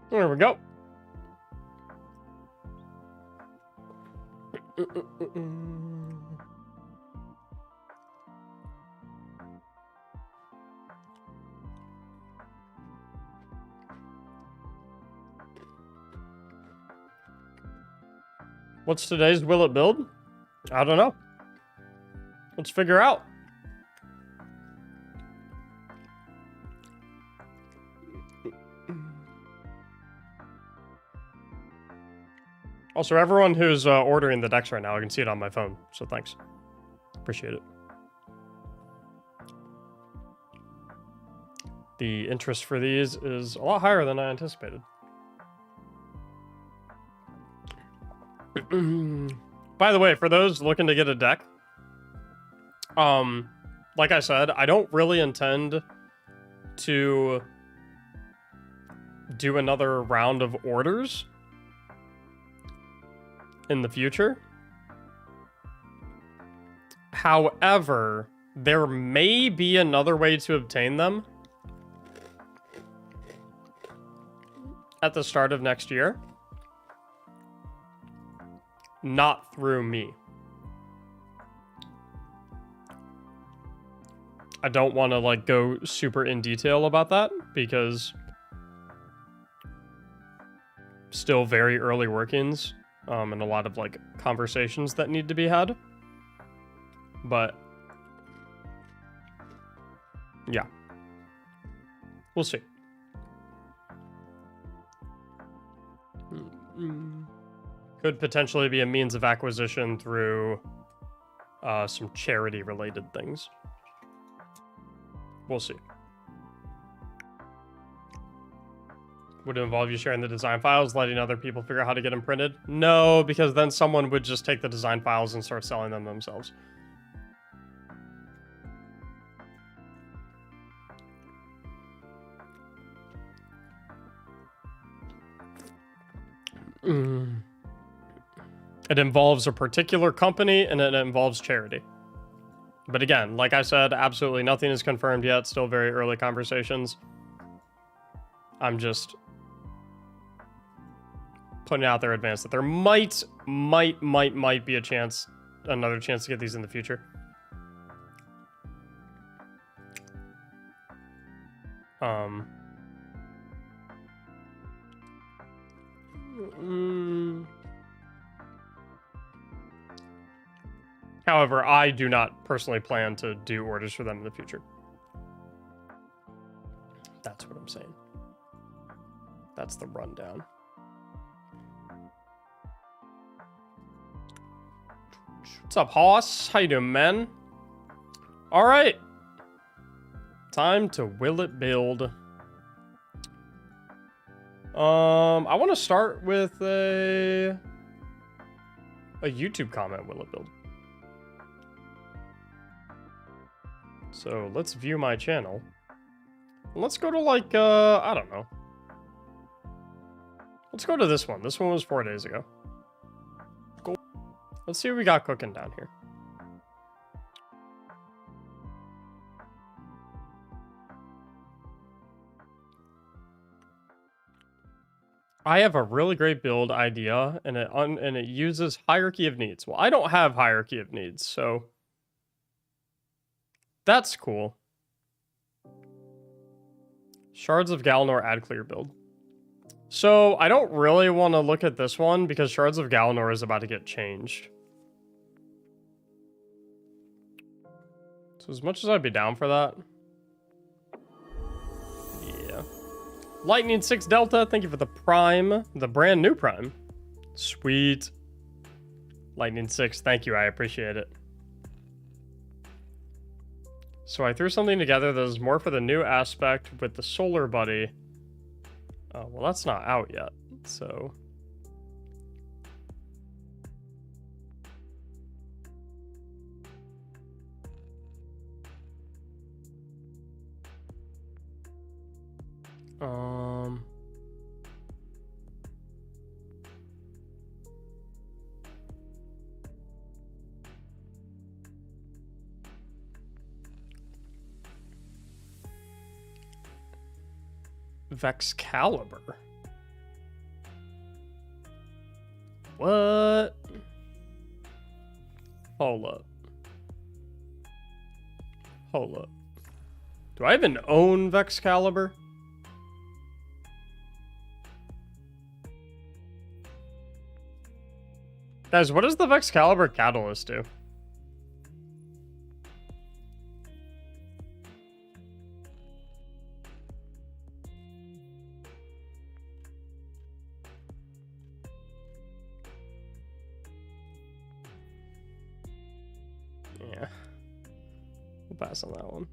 There we go. What's today's Will It build? I don't know. Let's figure out. Also, everyone who's ordering the decks right now, I can see it on my phone, so thanks. Appreciate it. The interest for these is a lot higher than I anticipated. By the way, for those looking to get a deck, like I said, I don't really intend to do another round of orders in the future. However, there may be another way to obtain them at the start of next year. Not through me. I don't want to like go super in detail about that because still very early workings and a lot of like conversations that need to be had. But yeah, we'll see. Could potentially be a means of acquisition through some charity-related things. We'll see. Would it involve you sharing the design files, letting other people figure out how to get them printed? No, because then someone would just take the design files and start selling them themselves. It involves a particular company and it involves charity. But again, like I said, absolutely nothing is confirmed yet. Still very early conversations. I'm just putting out there in advance that there might be a chance, another chance to get these in the future. However, I do not personally plan to do orders for them in the future. That's what I'm saying. That's the rundown. What's up, Hoss? How you doing, man? All right. Time to Will It build. I want to start with a YouTube comment. Will it build? So let's view my channel. Let's go to like, I don't know. Let's go to this one. This one was 4 days ago. Cool. Let's see what we got cooking down here. I have a really great build idea, and it uses hierarchy of needs. Well, I don't have hierarchy of needs, so that's cool. Shards of Galanor add clear build. So I don't really want to look at this one because Shards of Galanor is about to get changed. So as much as I'd be down for that. Yeah. Lightning 6 Delta, thank you for the Prime. The brand new Prime. Sweet. Lightning 6, thank you, I appreciate it. So I threw something together that is more for the new aspect with the Solar Buddy. Oh, well that's not out yet, so... Vexcalibur. What? Hold up. Hold up. Do I even own Vexcalibur? Guys, what does the Vexcalibur Catalyst do? Yeah. We'll pass on that one.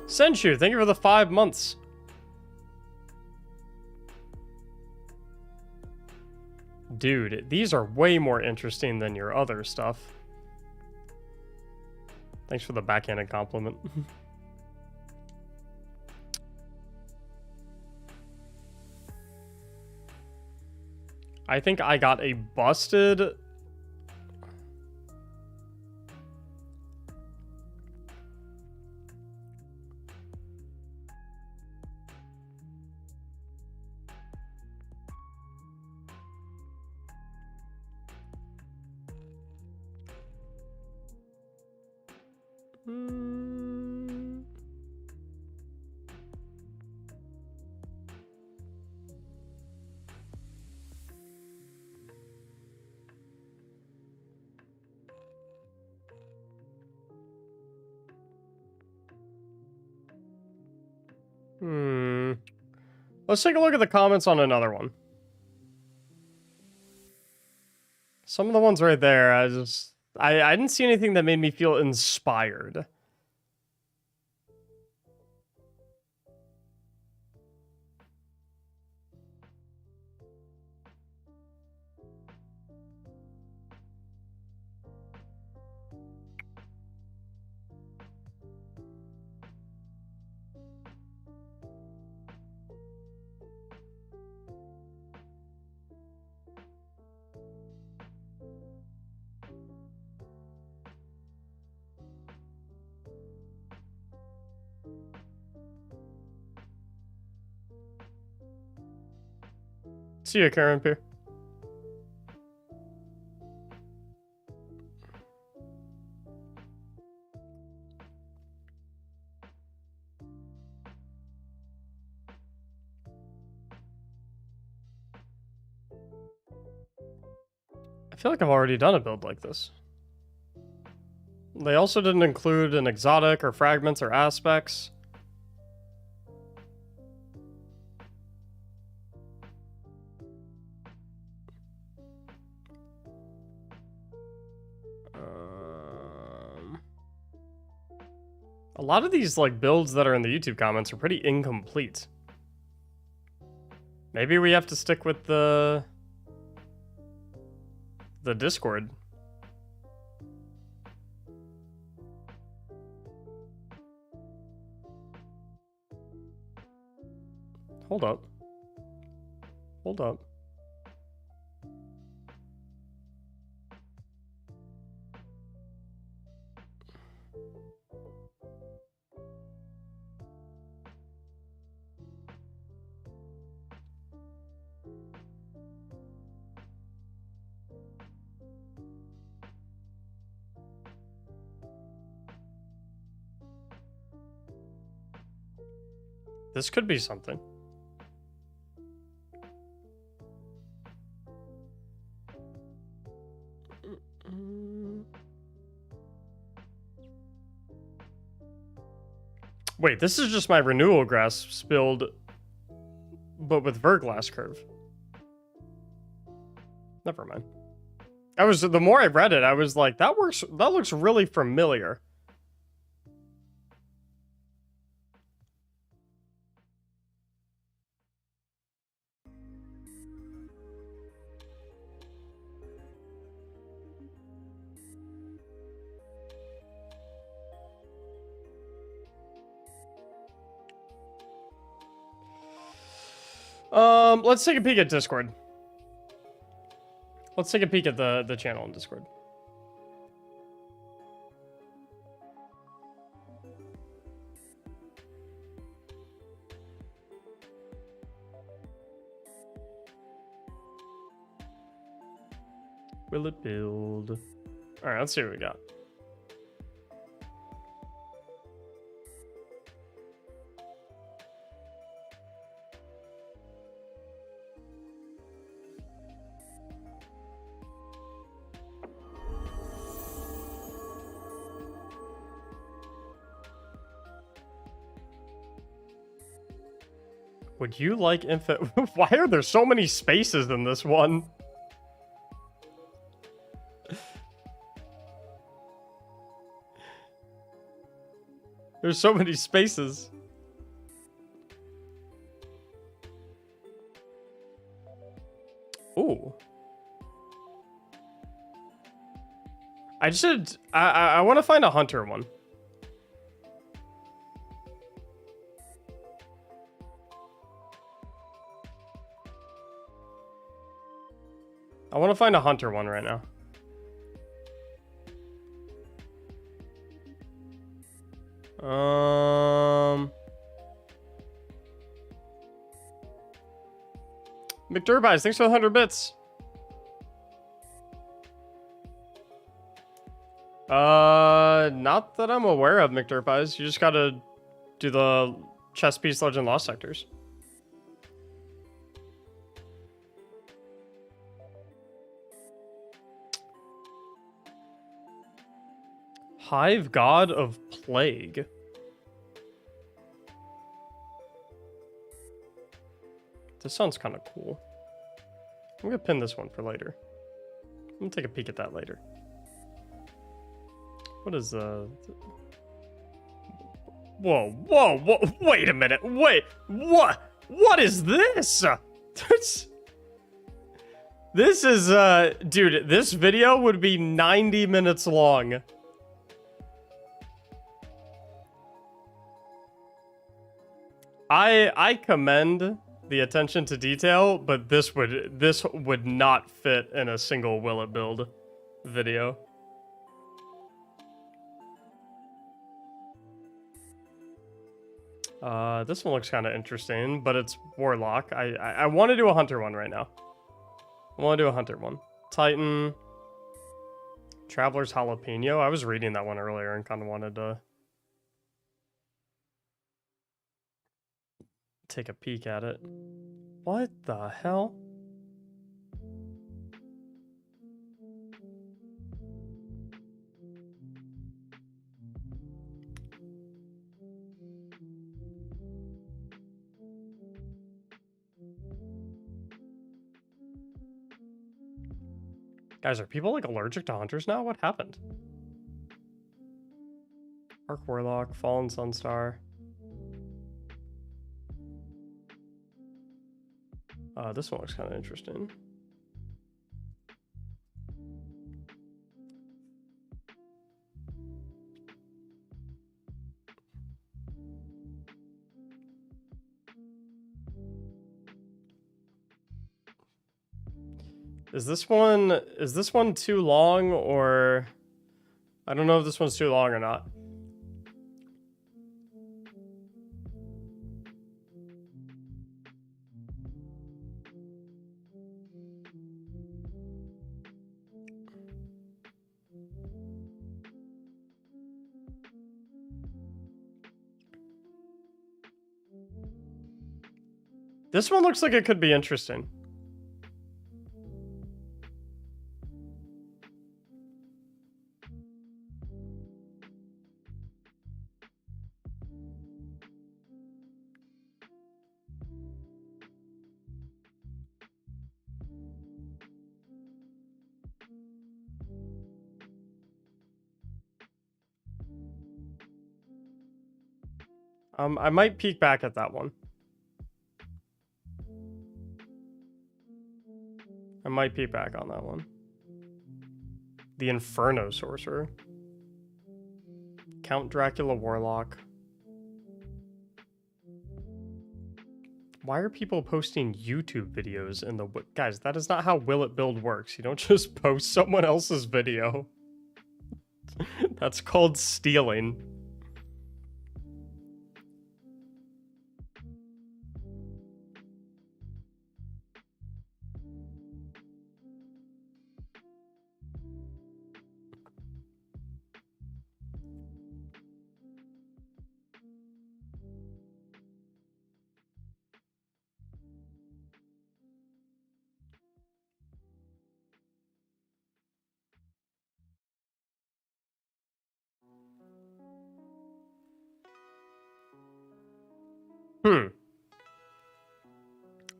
Senshu, thank you for the 5 months. Dude, these are way more interesting than your other stuff. Thanks for the backhanded compliment. I think I got a busted... Let's take a look at the comments on another one. Some of the ones right there, I didn't see anything that made me feel inspired. See you, Karen Pier. I feel like I've already done a build like this. They also didn't include an exotic or fragments or aspects. A lot of these like builds that are in the YouTube comments are pretty incomplete. Maybe we have to stick with the Discord. Hold up. Hold up. This could be something. Wait, this is just my renewal grass spilled, but with Verglass curve. Never mind. The more I read it, I was like, that looks really familiar. Let's take a peek at Discord. Let's take a peek at the channel in Discord. Will it build? All right, let's see what we got. Would you like info? Why are there so many spaces in this one? There's so many spaces. Ooh. I want to find a hunter one. I want to find a hunter one right now. McDurbies, thanks for the 100 bits. Not that I'm aware of, McDurbies. You just gotta do the chess piece legend lost sectors. Hive God of Plague. This sounds kind of cool. I'm gonna pin this one for later. I'm gonna take a peek at that later. What is Whoa, wait a minute. Wait, what is this? This is, dude, this video would be 90 minutes long. I commend the attention to detail, but this would not fit in a single Will It Build video. This one looks kind of interesting, but it's Warlock. I want to do a Hunter one right now. I want to do a Hunter one. Titan. Traveler's Jalapeno. I was reading that one earlier and kind of wanted to take a peek at it. What the hell? Guys, are people like allergic to hunters now? What happened? Arc Warlock, Fallen Sunstar. This one looks kind of interesting. Is this one too long, or I don't know if this one's too long or not. This one looks like it could be interesting. I might peek back at that one. I might peek back on that one. The Inferno Sorcerer. Count Dracula Warlock. Why are people posting YouTube videos in the... Guys, that is not how Will It Build works. You don't just post someone else's video. That's called stealing.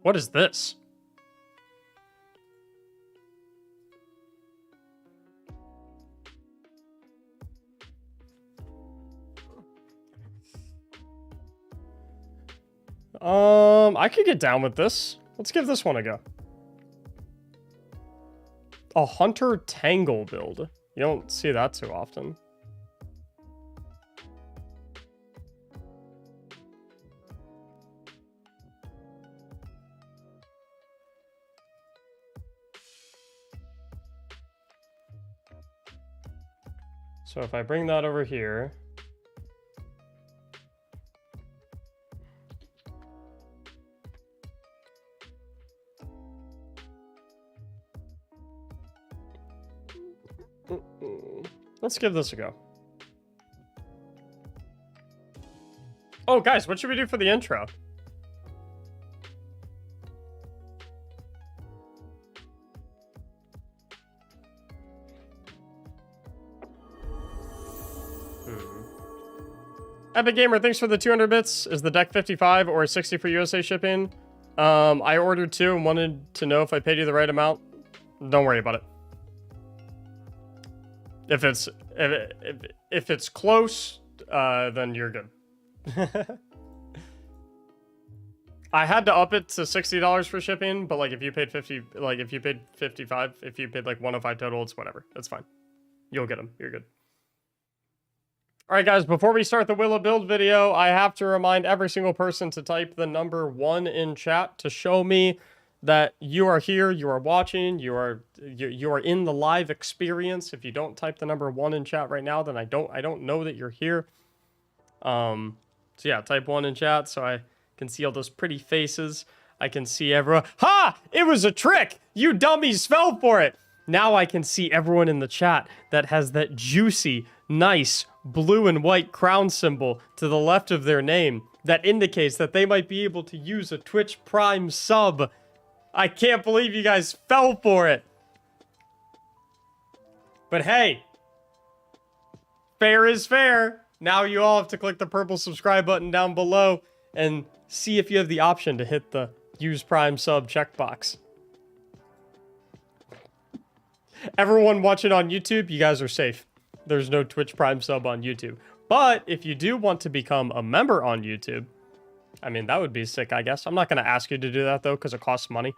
What is this? I could get down with this. Let's give this one a go. A Hunter Tangle build. You don't see that too often. So if I bring that over here. Let's give this a go. Oh, guys, what should we do for the intro? Epic Gamer, thanks for the 200 bits. Is the deck 55 or 60 for USA shipping? I ordered 2 and wanted to know if I paid you the right amount. Don't worry about it. If it's close, then you're good. I had to up it to $60 for shipping, but like if you paid 50, like if you paid 55, if you paid like 105 total, it's whatever. It's fine. You'll get them. You're good. All right, guys, before we start the Will It Build video, I have to remind every single person to type the number 1 in chat to show me that you are here, you are watching, you are in the live experience. If you don't type the number 1 in chat right now, then I don't know that you're here. So yeah, type 1 in chat so I can see all those pretty faces. I can see everyone. Ha! It was a trick! You dummies fell for it! Now I can see everyone in the chat that has that juicy, nice, blue and white crown symbol to the left of their name that indicates that they might be able to use a Twitch Prime sub. I can't believe you guys fell for it. But hey, fair is fair. Now you all have to click the purple subscribe button down below and see if you have the option to hit the use Prime sub checkbox. Everyone watching on YouTube, you guys are safe. There's no Twitch Prime sub on YouTube. But if you do want to become a member on YouTube, I mean, that would be sick, I guess. I'm not going to ask you to do that, though, because it costs money.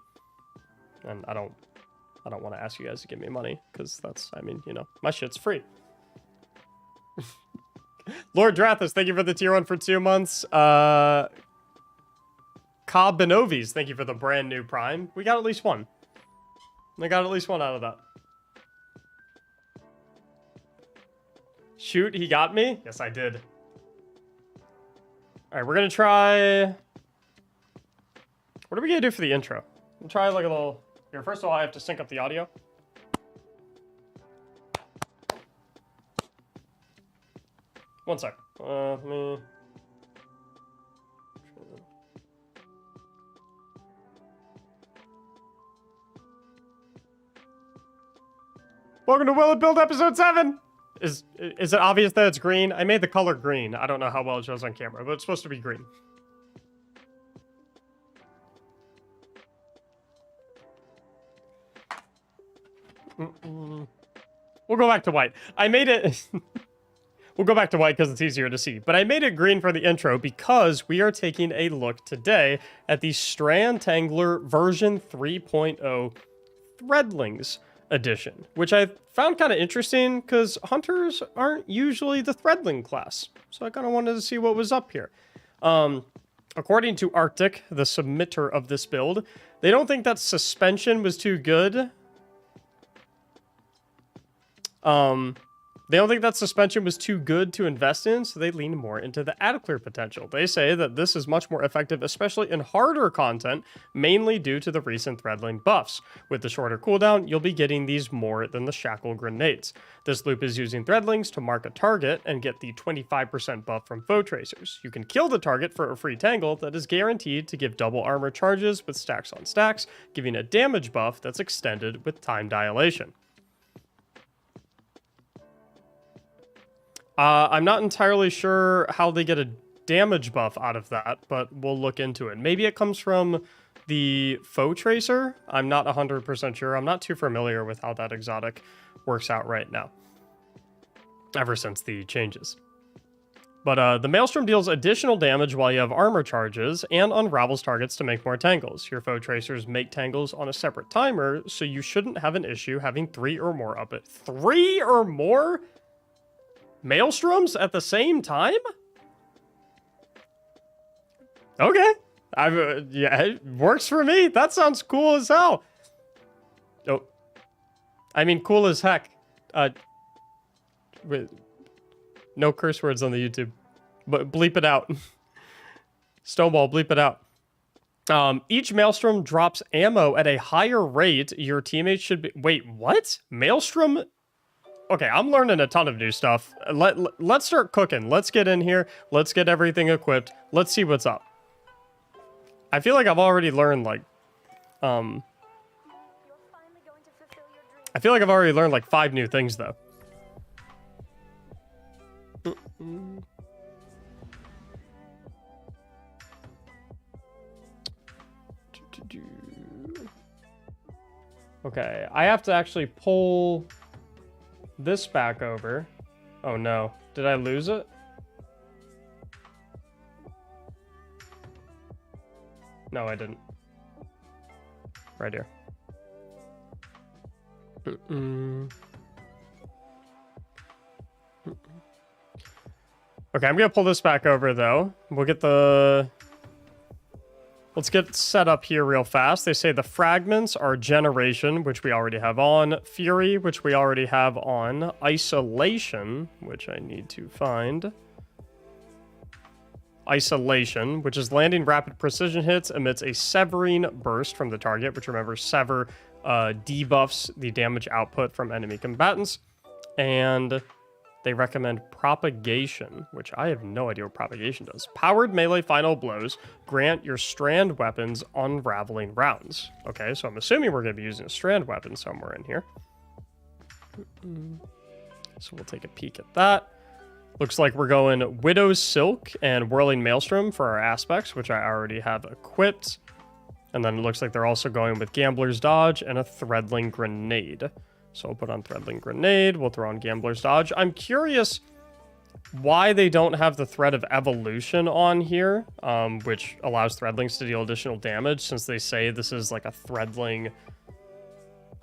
And I don't want to ask you guys to give me money, because that's, I mean, you know, my shit's free. Lord Drathis, thank you for the tier 1 for 2 months. Cobb Benovis, thank you for the brand new Prime. We got at least one. I got at least one out of that. Shoot, he got me? Yes, I did. Alright, we're gonna try... What are we gonna do for the intro? We'll try like a little... Here, first of all, I have to sync up the audio. One sec. Let me... Welcome to Will It Build episode 7. Is it obvious that it's green? I made the color green. I don't know how well it shows on camera, but it's supposed to be green. We'll go back to white. I made it... We'll go back to white because it's easier to see. But I made it green for the intro because we are taking a look today at the Strand Tangler version 3.0 Threadlings edition, which I found kind of interesting because hunters aren't usually the Threadling class. So I kind of wanted to see what was up here. According to Arctic, the submitter of this build, they don't think that suspension was too good. They don't think that suspension was too good to invest in, so they lean more into the ad-clear potential. They say that this is much more effective, especially in harder content, mainly due to the recent Threadling buffs. With the shorter cooldown, you'll be getting these more than the Shackle grenades. This loop is using Threadlings to mark a target and get the 25% buff from foe tracers. You can kill the target for a free tangle that is guaranteed to give double armor charges with stacks on stacks, giving a damage buff that's extended with time dilation. I'm not entirely sure how they get a damage buff out of that, but we'll look into it. Maybe it comes from the foe tracer. I'm not 100% sure. I'm not too familiar with how that exotic works out right now, ever since the changes. But the Maelstrom deals additional damage while you have armor charges and unravels targets to make more tangles. Your foe tracers make tangles on a separate timer, so you shouldn't have an issue having 3 or more up it. 3 or more Maelstroms at the same time? Okay. Yeah, it works for me. That sounds cool as hell. Oh. I mean, cool as heck. Wait. No curse words on the YouTube. But bleep it out. Stonewall, bleep it out. Each Maelstrom drops ammo at a higher rate. Your teammates should be... Wait, what? Maelstrom... Okay, I'm learning a ton of new stuff. Let's start cooking. Let's get in here. Let's get everything equipped. Let's see what's up. I feel like I've already learned, like, I feel like I've already learned, like, 5 new things, though. Okay, I have to actually pull... this back over. Oh no. Did I lose it? No, I didn't. Right here. Okay, I'm gonna pull this back over though. We'll get the... Let's get set up here real fast. They say the fragments are generation, which we already have on. Fury, which we already have on. Isolation, which I need to find. Isolation, which is landing rapid precision hits, emits a severing burst from the target, which remember, sever debuffs the damage output from enemy combatants. And they recommend propagation, which I have no idea what propagation does. Powered melee final blows grant your strand weapons unraveling rounds. Okay, so I'm assuming we're going to be using a strand weapon somewhere in here. So we'll take a peek at that. Looks like we're going Widow's Silk and Whirling Maelstrom for our aspects, which I already have equipped. And then it looks like they're also going with Gambler's Dodge and a Threadling Grenade. So we'll put on Threadling Grenade. We'll throw on Gambler's Dodge. I'm curious why they don't have the Thread of Evolution on here, which allows Threadlings to deal additional damage, since they say this is like a Threadling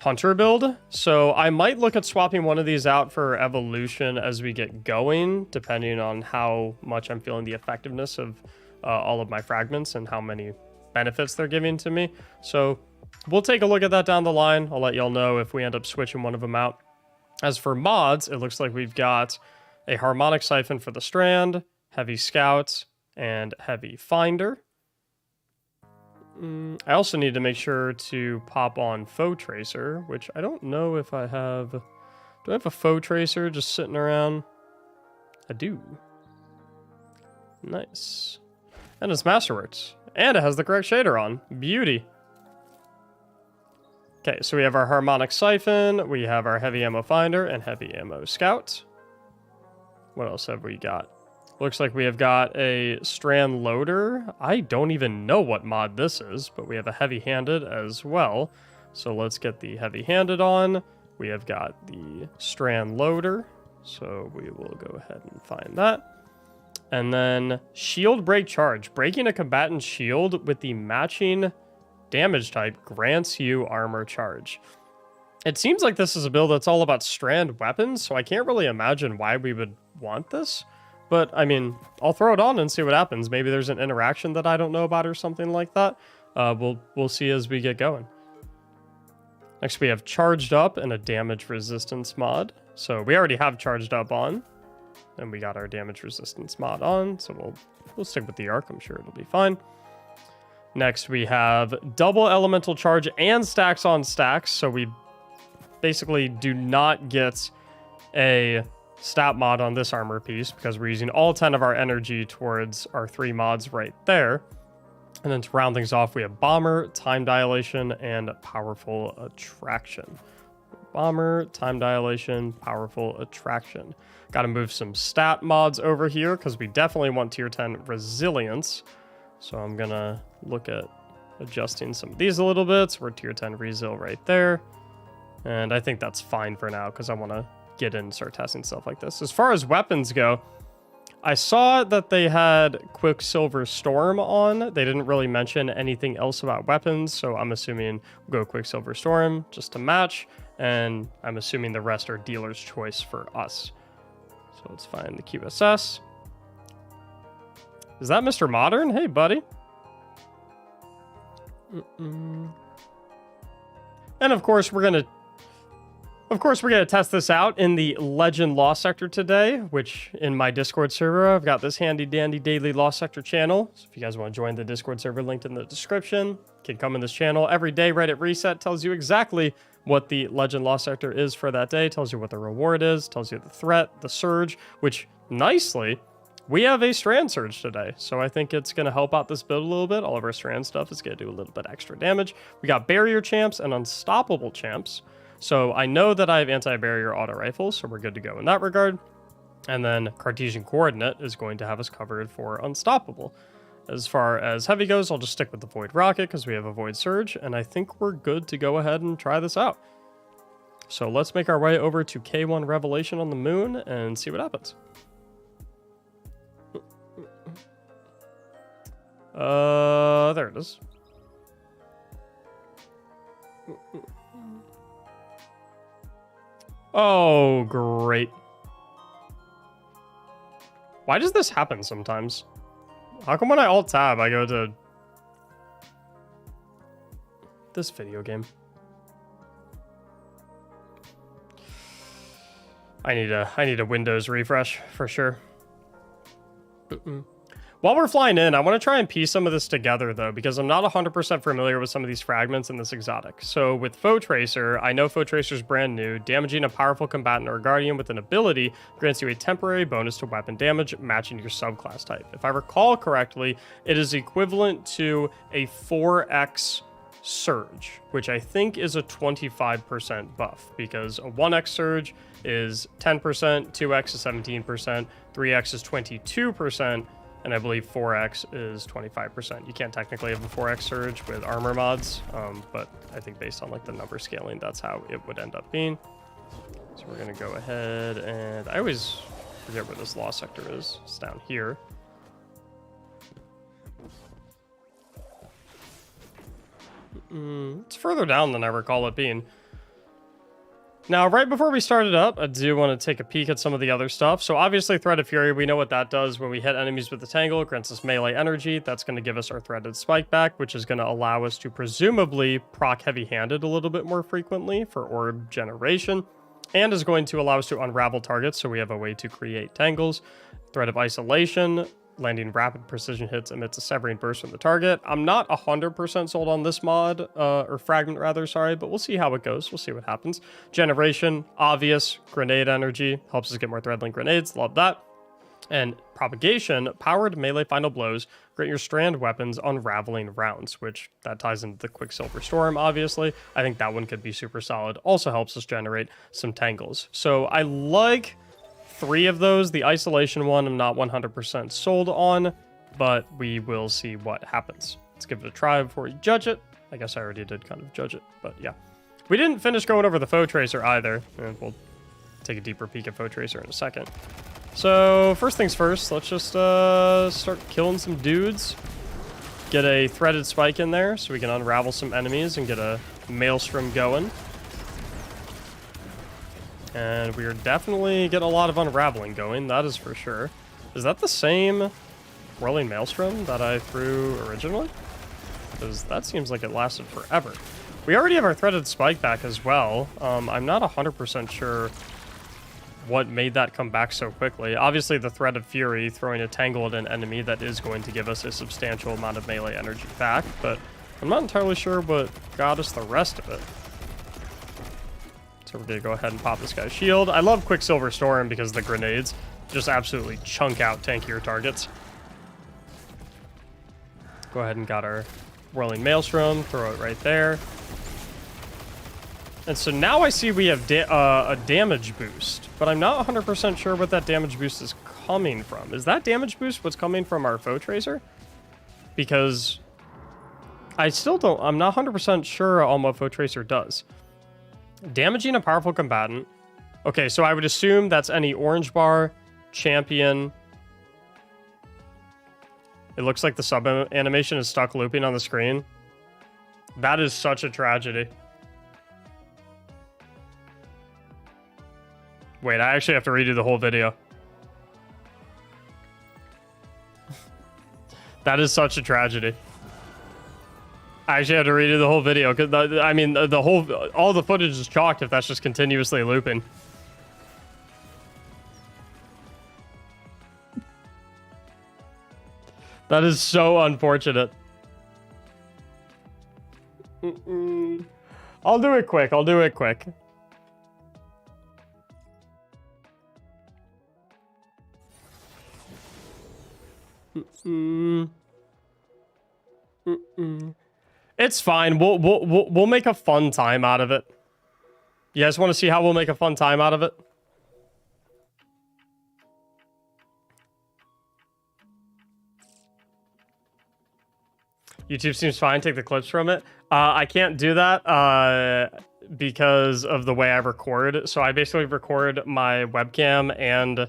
Hunter build. So I might look at swapping one of these out for Evolution as we get going, depending on how much I'm feeling the effectiveness of all of my fragments and how many benefits they're giving to me. So we'll take a look at that down the line. I'll let y'all know if we end up switching one of them out. As for mods, it looks like we've got a Harmonic Siphon for the Strand, Heavy Scout, and Heavy Finder. I also need to make sure to pop on Foe Tracer, which I don't know if I have... Do I have a Foe Tracer just sitting around? I do. Nice. And it's Masterworks. And it has the correct shader on. Beauty. Okay, so we have our harmonic siphon, we have our heavy ammo finder, and heavy ammo scout. What else have we got? Looks like we have got a strand loader. I don't even know what mod this is, but we have a heavy-handed as well. So let's get the heavy-handed on. We have got the strand loader, so we will go ahead and find that. And then shield break charge. Breaking a combatant's shield with the matching damage type grants you armor charge. It seems like this is a build that's all about strand weapons, so I can't really imagine why we would want this. But, I mean, I'll throw it on and see what happens. Maybe there's an interaction that I don't know about or something like that. We'll see as we get going. Next, we have Charged Up and a Damage Resistance mod. So we already have Charged Up on. And we got our Damage Resistance mod on. So we'll stick with the arc. I'm sure it'll be fine. Next, we have Double Elemental Charge and Stacks on Stacks. So we basically do not get a stat mod on this armor piece because we're using all 10 of our energy towards our 3 mods right there. And then to round things off, we have Bomber, Time Dilation, and Powerful Attraction. Bomber, Time Dilation, Powerful Attraction. Got to move some stat mods over here because we definitely want tier 10 Resilience. So I'm going to look at adjusting some of these a little bit. So we're tier 10 Resil right there. And I think that's fine for now because I want to get in and start testing stuff like this. As far as weapons go, I saw that they had Quicksilver Storm on. They didn't really mention anything else about weapons, so I'm assuming we'll go Quicksilver Storm just to match, and I'm assuming the rest are dealer's choice for us. So let's find the QSS. Is that Mr. Modern? Hey, buddy. And of course, we're gonna test this out in the Legend Lost Sector today, which in my Discord server, I've got this handy dandy daily Lost Sector channel. So if you guys want to join the Discord server linked in the description, can come in this channel every day right at reset, tells you exactly what the Legend Lost Sector is for that day, tells you what the reward is, tells you the threat, the surge, which nicely, we have a strand surge today. So I think it's going to help out this build a little bit. All of our strand stuff is going to do a little bit extra damage. We got barrier champs and unstoppable champs. So I know that I have anti-barrier auto rifles, so we're good to go in that regard. And then Cartesian Coordinate is going to have us covered for Unstoppable. As far as heavy goes, I'll just stick with the Void Rocket because we have a Void Surge, and I think we're good to go ahead and try this out. So let's make our way over to K1 Revelation on the moon and see what happens. There it is. Oh, great. Why does this happen sometimes? How come when I alt-tab, I go to this video game? I need a Windows refresh for sure. While we're flying in, I want to try and piece some of this together, though, because I'm not 100% familiar with some of these fragments in this exotic. So with Foe Tracer, I know Foe Tracer is brand new. Damaging a powerful combatant or guardian with an ability grants you a temporary bonus to weapon damage, matching your subclass type. If I recall correctly, it is equivalent to a 4x surge, which I think is a 25% buff, because a 1x surge is 10%, 2x is 17%, 3x is 22%, and I believe 4x is 25%. You can't technically have a 4x surge with armor mods, but I think based on like the number scaling, that's how it would end up being. So we're gonna go ahead and I always forget where this Lost Sector is. It's down here. It's further down than I recall it being. Now, right before we start it up, I do want to take a peek at some of the other stuff. So obviously, Thread of Fury, we know what that does. When we hit enemies with the Tangle, it grants us melee energy. That's going to give us our Threaded Spike back, which is going to allow us to presumably proc heavy-handed a little bit more frequently for orb generation, and is going to allow us to unravel targets, so we have a way to create tangles. Thread of Isolation, landing rapid precision hits emits a severing burst from the target. I'm not 100% sold on this mod, or fragment rather, sorry, but we'll see how it goes. We'll see what happens. Generation, obvious, grenade energy, helps us get more Threadlink grenades, love that. And propagation, powered melee final blows, grant your strand weapons unraveling rounds, which that ties into the Quicksilver Storm, obviously. I think that one could be super solid. Also helps us generate some tangles. So I like 3 of those. The isolation one I'm not 100% sold on, but we will see what happens. Let's give it a try before we judge it. I guess I already did kind of judge it, but yeah. We didn't finish going over the Foe Tracer either, and we'll take a deeper peek at Foe Tracer in a second. So, first things first, let's just start killing some dudes. Get a threaded spike in there so we can unravel some enemies and get a maelstrom going. And we are definitely getting a lot of unraveling going, that is for sure. Is that the same whirling maelstrom that I threw originally? Because that seems like it lasted forever. We already have our threaded spike back as well. I'm not 100% sure what made that come back so quickly. Obviously, the Thread of Fury, throwing a tangle at an enemy, that is going to give us a substantial amount of melee energy back, but I'm not entirely sure what got us the rest of it. So we're going to go ahead and pop this guy's shield. I love Quicksilver Storm because the grenades just absolutely chunk out tankier targets. Go ahead and got our Whirling Maelstrom, throw it right there. And so now I see we have a damage boost, but I'm not 100% sure what that damage boost is coming from. Is that damage boost what's coming from our Foe Tracer? Because I still don't, I'm not 100% sure on what Foe Tracer does. Damaging a powerful combatant. Okay, so I would assume that's any orange bar, champion. It looks like the sub animation is stuck looping on the screen. That is such a tragedy. Wait, I actually have to redo the whole video. That is such a tragedy. I actually have to redo the whole video, because I mean, all the footage is chalked if that's just continuously looping. That is so unfortunate. I'll do it quick. I'll do it quick. It's fine. We'll make a fun time out of it. You guys want to see how we'll make a fun time out of it? YouTube seems fine. Take the clips from it. I can't do that because of the way I record. So I basically record my webcam and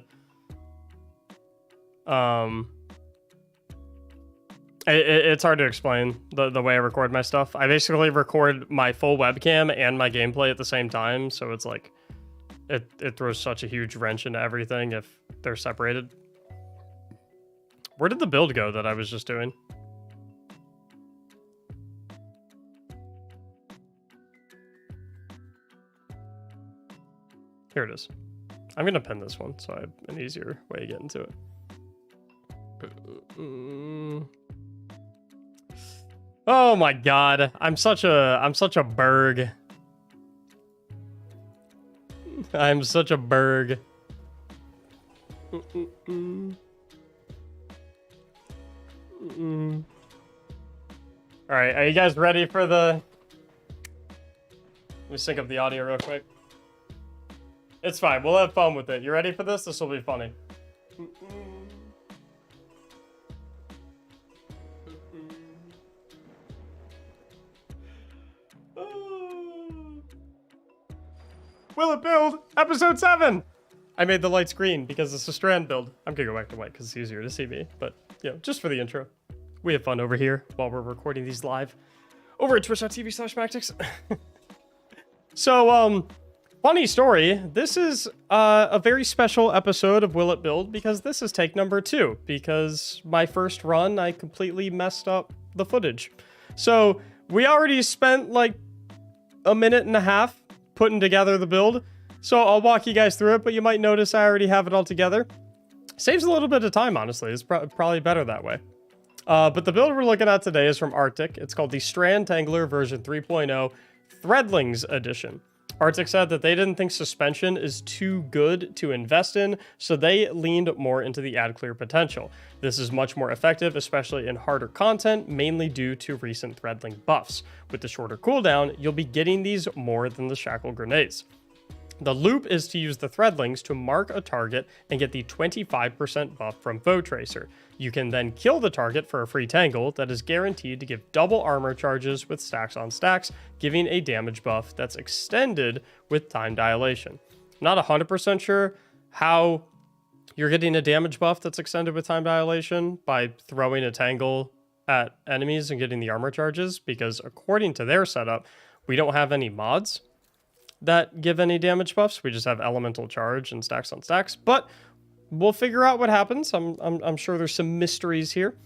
it's hard to explain the way I record my stuff. I basically record my full webcam and my gameplay at the same time. So it's like it throws such a huge wrench into everything if they're separated. Where did the build go that I was just doing? Here it is. I'm going to pin this one so I have an easier way to get into it. Oh my god. I'm such a berg. I'm such a berg. Alright, are you guys ready for the... Let me sync up the audio real quick. It's fine. We'll have fun with it. You ready for this? This will be funny. Will it build? Episode 7! I made the lights green because it's a strand build. I'm gonna go back to white because it's easier to see me. But, you know, just for the intro. We have fun over here while we're recording these live. Over at twitch.tv/Mactics. So, funny story, this is a very special episode of Will It Build because this is take number 2. Because my first run, I completely messed up the footage. So we already spent like a minute and a half putting together the build. So I'll walk you guys through it, but you might notice I already have it all together. Saves a little bit of time, honestly. It's probably better that way. But the build we're looking at today is from Arctic. It's called the Strand Tangler version 3.0 Threadlings Edition. Arctic said that they didn't think suspension is too good to invest in, so they leaned more into the ad clear potential. This is much more effective, especially in harder content, mainly due to recent threadling buffs. With the shorter cooldown, you'll be getting these more than the shackle grenades. The loop is to use the threadlings to mark a target and get the 25% buff from Foe Tracer. You can then kill the target for a free tangle that is guaranteed to give double armor charges with stacks on stacks, giving a damage buff that's extended with time dilation. Not 100% sure how you're getting a damage buff that's extended with time dilation by throwing a tangle at enemies and getting the armor charges, because according to their setup, we don't have any mods that give any damage buffs. We just have elemental charge and stacks on stacks, but we'll figure out what happens. I'm sure there's some mysteries here.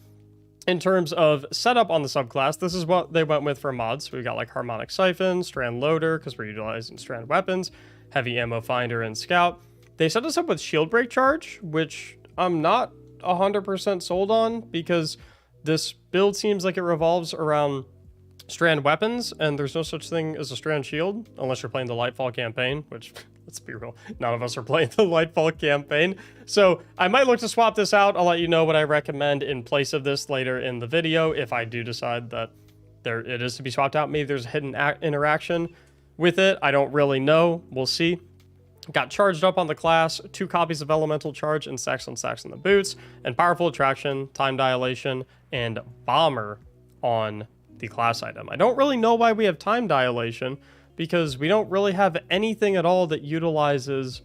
In terms of setup on the subclass, this is what they went with for mods. We got like Harmonic Siphon, Strand Loader, because we're utilizing strand weapons, Heavy Ammo Finder, and Scout. They set us up with Shield Break Charge, which I'm not 100% sold on, because this build seems like it revolves around strand weapons, and there's no such thing as a strand shield unless you're playing the Lightfall campaign, which, let's be real, none of us are playing the Lightfall campaign. So I might look to swap this out. I'll let you know what I recommend in place of this later in the video if I do decide that it is to be swapped out. Maybe there's a hidden interaction with it. I don't really know. We'll see. Got charged up on the class, 2 copies of Elemental Charge and stacks on stacks in the boots, and Powerful Attraction, Time Dilation, and Bomber on the class item. I don't really know why we have time dilation, because we don't really have anything at all that utilizes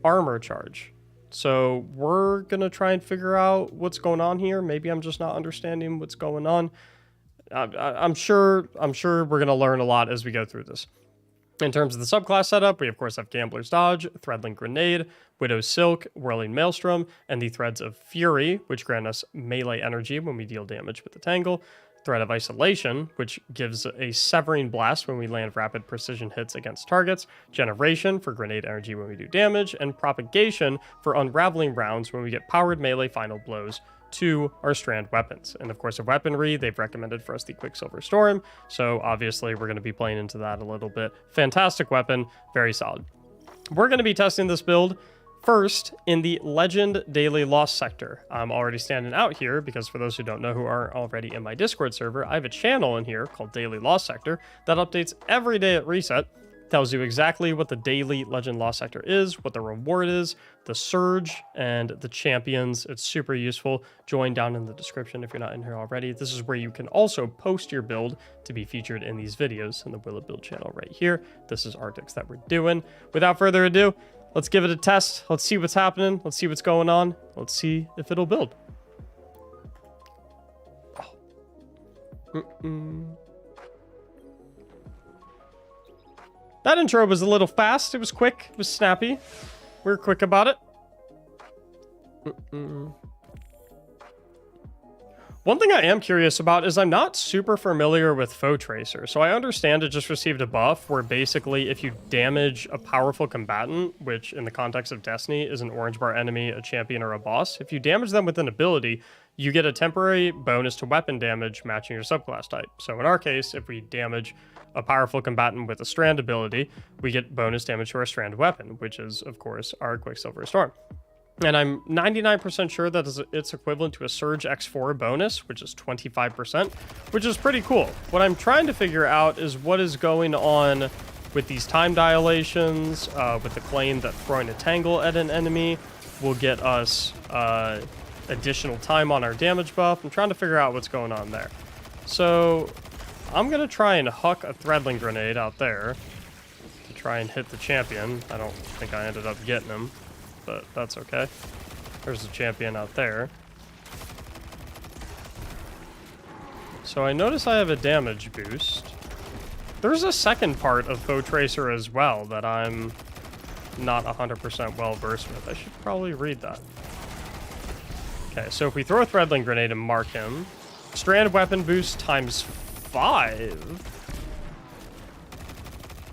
armor charge. So we're gonna try and figure out what's going on here. Maybe I'm just not understanding what's going on. I'm sure we're gonna learn a lot as we go through this. In terms of the subclass setup, we of course have Gambler's Dodge, Threadling Grenade, Widow's Silk, Whirling Maelstrom, and the Threads of Fury, which grant us melee energy when we deal damage with the tangle. Threat of Isolation, which gives a severing blast when we land rapid precision hits against targets, Generation for grenade energy when we do damage, and Propagation for unraveling rounds when we get powered melee final blows to our strand weapons. And of course, of weaponry, they've recommended for us the Quicksilver Storm, so obviously we're going to be playing into that a little bit. Fantastic weapon, very solid. We're going to be testing this build first in the Legend Daily Lost sector. I'm already standing out here because for those who don't know who aren't already in my Discord server, I have a channel in here called Daily Lost Sector that updates every day at reset, tells you exactly what the daily Legend Lost sector is, what the reward is, the surge, and the champions. It's super useful. Join down in the description if you're not in here already. This is where you can also post your build to be featured in these videos in the Willow Build channel right here. This is Arctics that we're doing. Without further ado, let's give it a test. Let's see what's happening. Let's see what's going on. Let's see if it'll build. Oh. That intro was a little fast. It was quick. It was snappy. We were quick about it. One thing I am curious about is I'm not super familiar with Foe Tracer. So I understand it just received a buff where basically if you damage a powerful combatant, which in the context of Destiny is an orange bar enemy, a champion, or a boss, if you damage them with an ability, you get a temporary bonus to weapon damage matching your subclass type. So in our case, if we damage a powerful combatant with a strand ability, we get bonus damage to our strand weapon, which is, of course, our Quicksilver Storm. And I'm 99% sure that it's equivalent to a Surge X4 bonus, which is 25%, which is pretty cool. What I'm trying to figure out is what is going on with these time dilations, with the claim that throwing a tangle at an enemy will get us additional time on our damage buff. I'm trying to figure out what's going on there. So I'm going to try and huck a Threadling Grenade out there to try and hit the champion. I don't think I ended up getting him, but that's okay. There's the champion out there. So I notice I have a damage boost. There's a second part of Foe Tracer as well that I'm not 100% well versed with. I should probably read that. Okay, so if we throw a Threadling Grenade and mark him, strand weapon boost times 5.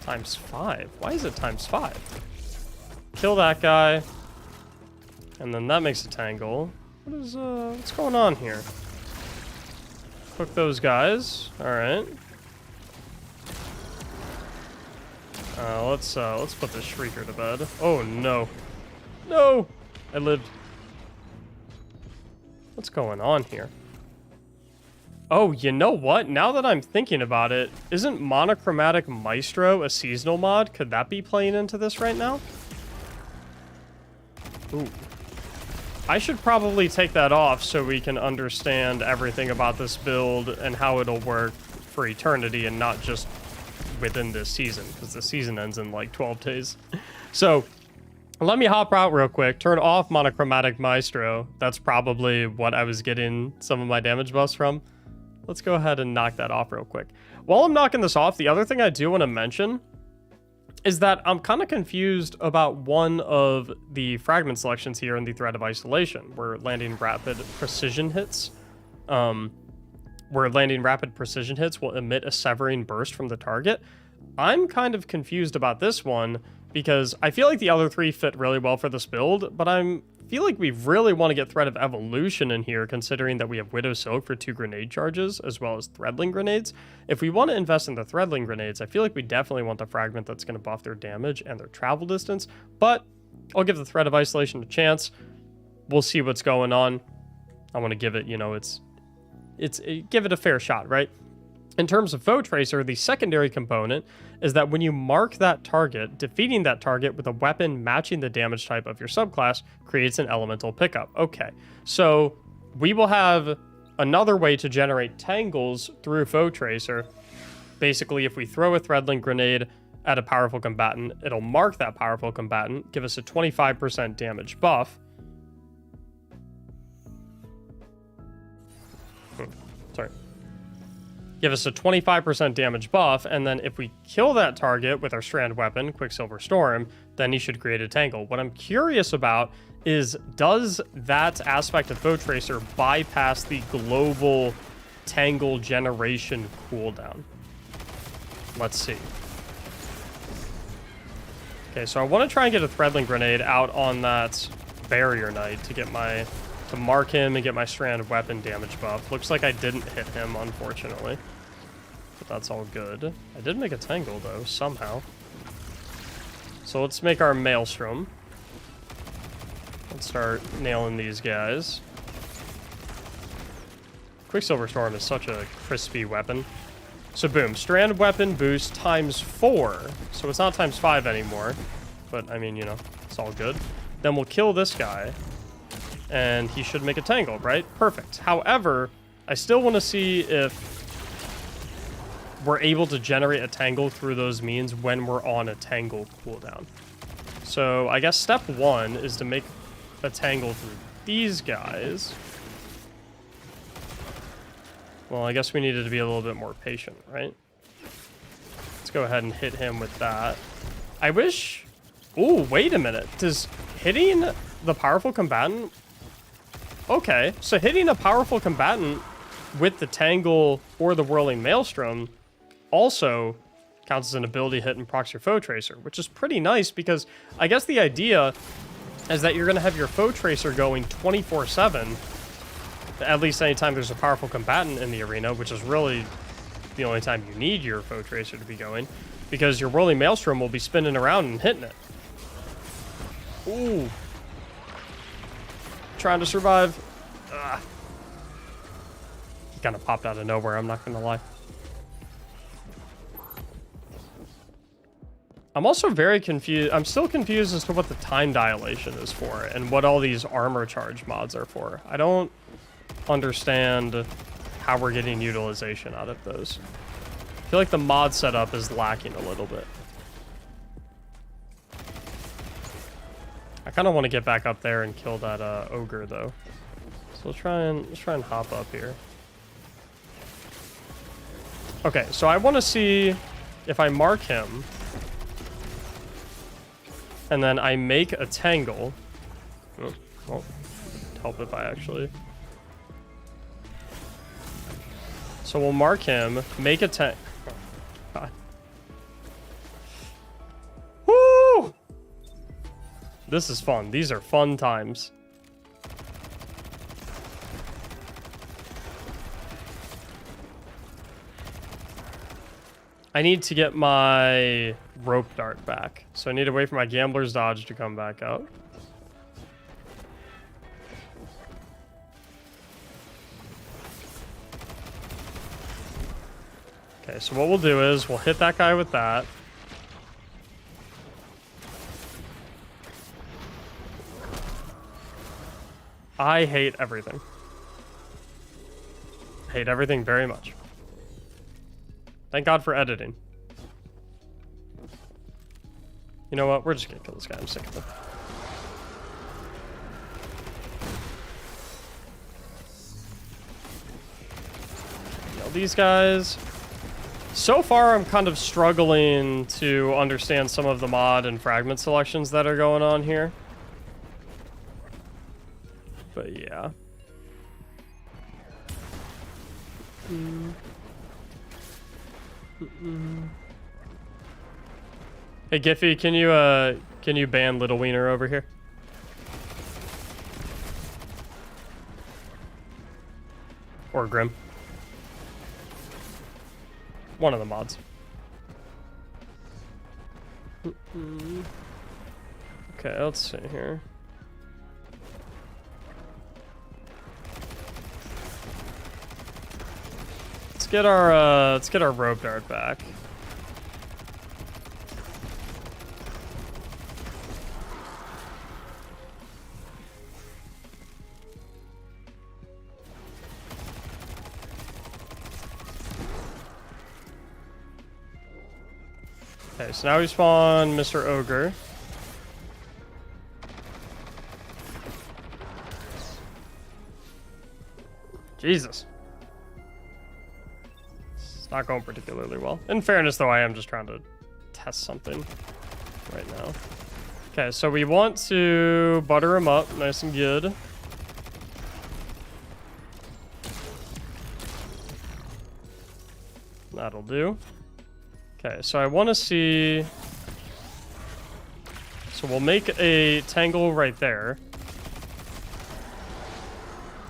Times 5? Why is it times 5? Kill that guy. And then that makes a tangle. What's going on here? Hook those guys. Alright. Let's put this Shrieker to bed. Oh no. No! I lived. What's going on here? Oh, you know what? Now that I'm thinking about it, isn't Monochromatic Maestro a seasonal mod? Could that be playing into this right now? Ooh. I should probably take that off so we can understand everything about this build and how it'll work for eternity and not just within this season, because the season ends in like 12 days. So let me hop out real quick, turn off Monochromatic Maestro. That's probably what I was getting some of my damage buffs from. Let's go ahead and knock that off real quick. While I'm knocking this off, the other thing I do want to mention is that I'm kind of confused about one of the fragment selections here in the Threat of Isolation. We're landing rapid precision hits. Where landing rapid precision hits will emit a severing burst from the target. I'm kind of confused about this one because I feel like the other three fit really well for this build, but I feel like we really want to get Threat of Evolution in here, considering that we have Widow Silk for 2 grenade charges, as well as Threadling grenades. If we want to invest in the Threadling grenades, I feel like we definitely want the fragment that's going to buff their damage and their travel distance, but I'll give the Threat of Isolation a chance. We'll see what's going on. I want to give it, you know, give it a fair shot, right? In terms of Foe Tracer, the secondary component is that when you mark that target, defeating that target with a weapon matching the damage type of your subclass creates an elemental pickup. Okay, so we will have another way to generate tangles through Foe Tracer. Basically, if we throw a Threadling grenade at a powerful combatant, it'll mark that powerful combatant, give us a 25% damage buff. Sorry. Give us a 25% damage buff, and then if we kill that target with our strand weapon, Quicksilver Storm, then he should create a tangle. What I'm curious about is, does that aspect of Foe Tracer bypass the global tangle generation cooldown? Let's see. Okay, so I want to try and get a Threadling grenade out on that Barrier Knight to get to mark him and get my strand weapon damage buff. Looks like I didn't hit him, unfortunately. But that's all good. I did make a tangle, though, somehow. So let's make our Maelstrom. Let's start nailing these guys. Quicksilver Storm is such a crispy weapon. So boom, strand weapon boost times 4. So it's not times 5 anymore. But, I mean, you know, it's all good. Then we'll kill this guy. And he should make a tangle, right? Perfect. However, I still want to see if we're able to generate a tangle through those means when we're on a tangle cooldown. So I guess step 1 is to make a tangle through these guys. Well, I guess we needed to be a little bit more patient, right? Let's go ahead and hit him with that. I wish... Ooh, wait a minute. Does hitting the powerful combatant... Okay, so hitting a powerful combatant with the Tangle or the Whirling Maelstrom also counts as an ability hit and procs your Foe Tracer, which is pretty nice because I guess the idea is that you're going to have your Foe Tracer going 24/7, at least anytime there's a powerful combatant in the arena, which is really the only time you need your Foe Tracer to be going, because your Whirling Maelstrom will be spinning around and hitting it. Ooh. Trying to survive. Ugh. He kind of popped out of nowhere, I'm not gonna lie. I'm also very confused. I'm still confused as to what the time dilation is for and what all these armor charge mods are for. I don't understand how we're getting utilization out of those. I feel like the mod setup is lacking a little bit. I kind of want to get back up there and kill that ogre though. So let's try and hop up here. Okay, so I want to see if I mark him and then I make a tangle. Oh, well, help if I actually. So we'll mark him, make a tank. Oh, God. Woo! This is fun. These are fun times. I need to get my rope dart back. So I need to wait for my gambler's dodge to come back out. Okay, so what we'll do is we'll hit that guy with that. I hate everything. Hate everything very much. Thank God for editing. You know what? We're just gonna kill this guy. I'm sick of him. Kill these guys. So far, I'm kind of struggling to understand some of the mod and fragment selections that are going on here. But yeah. Hey Giffy, can you ban Little Wiener over here? Or Grim? One of the mods. Okay, let's see here. Let's get our rope dart back. Okay, so now we spawn Mr. Ogre. Jesus. It's not going particularly well. In fairness, though, I am just trying to test something right now. Okay, so we want to butter him up nice and good. That'll do. Okay, so I want to see... So we'll make a tangle right there.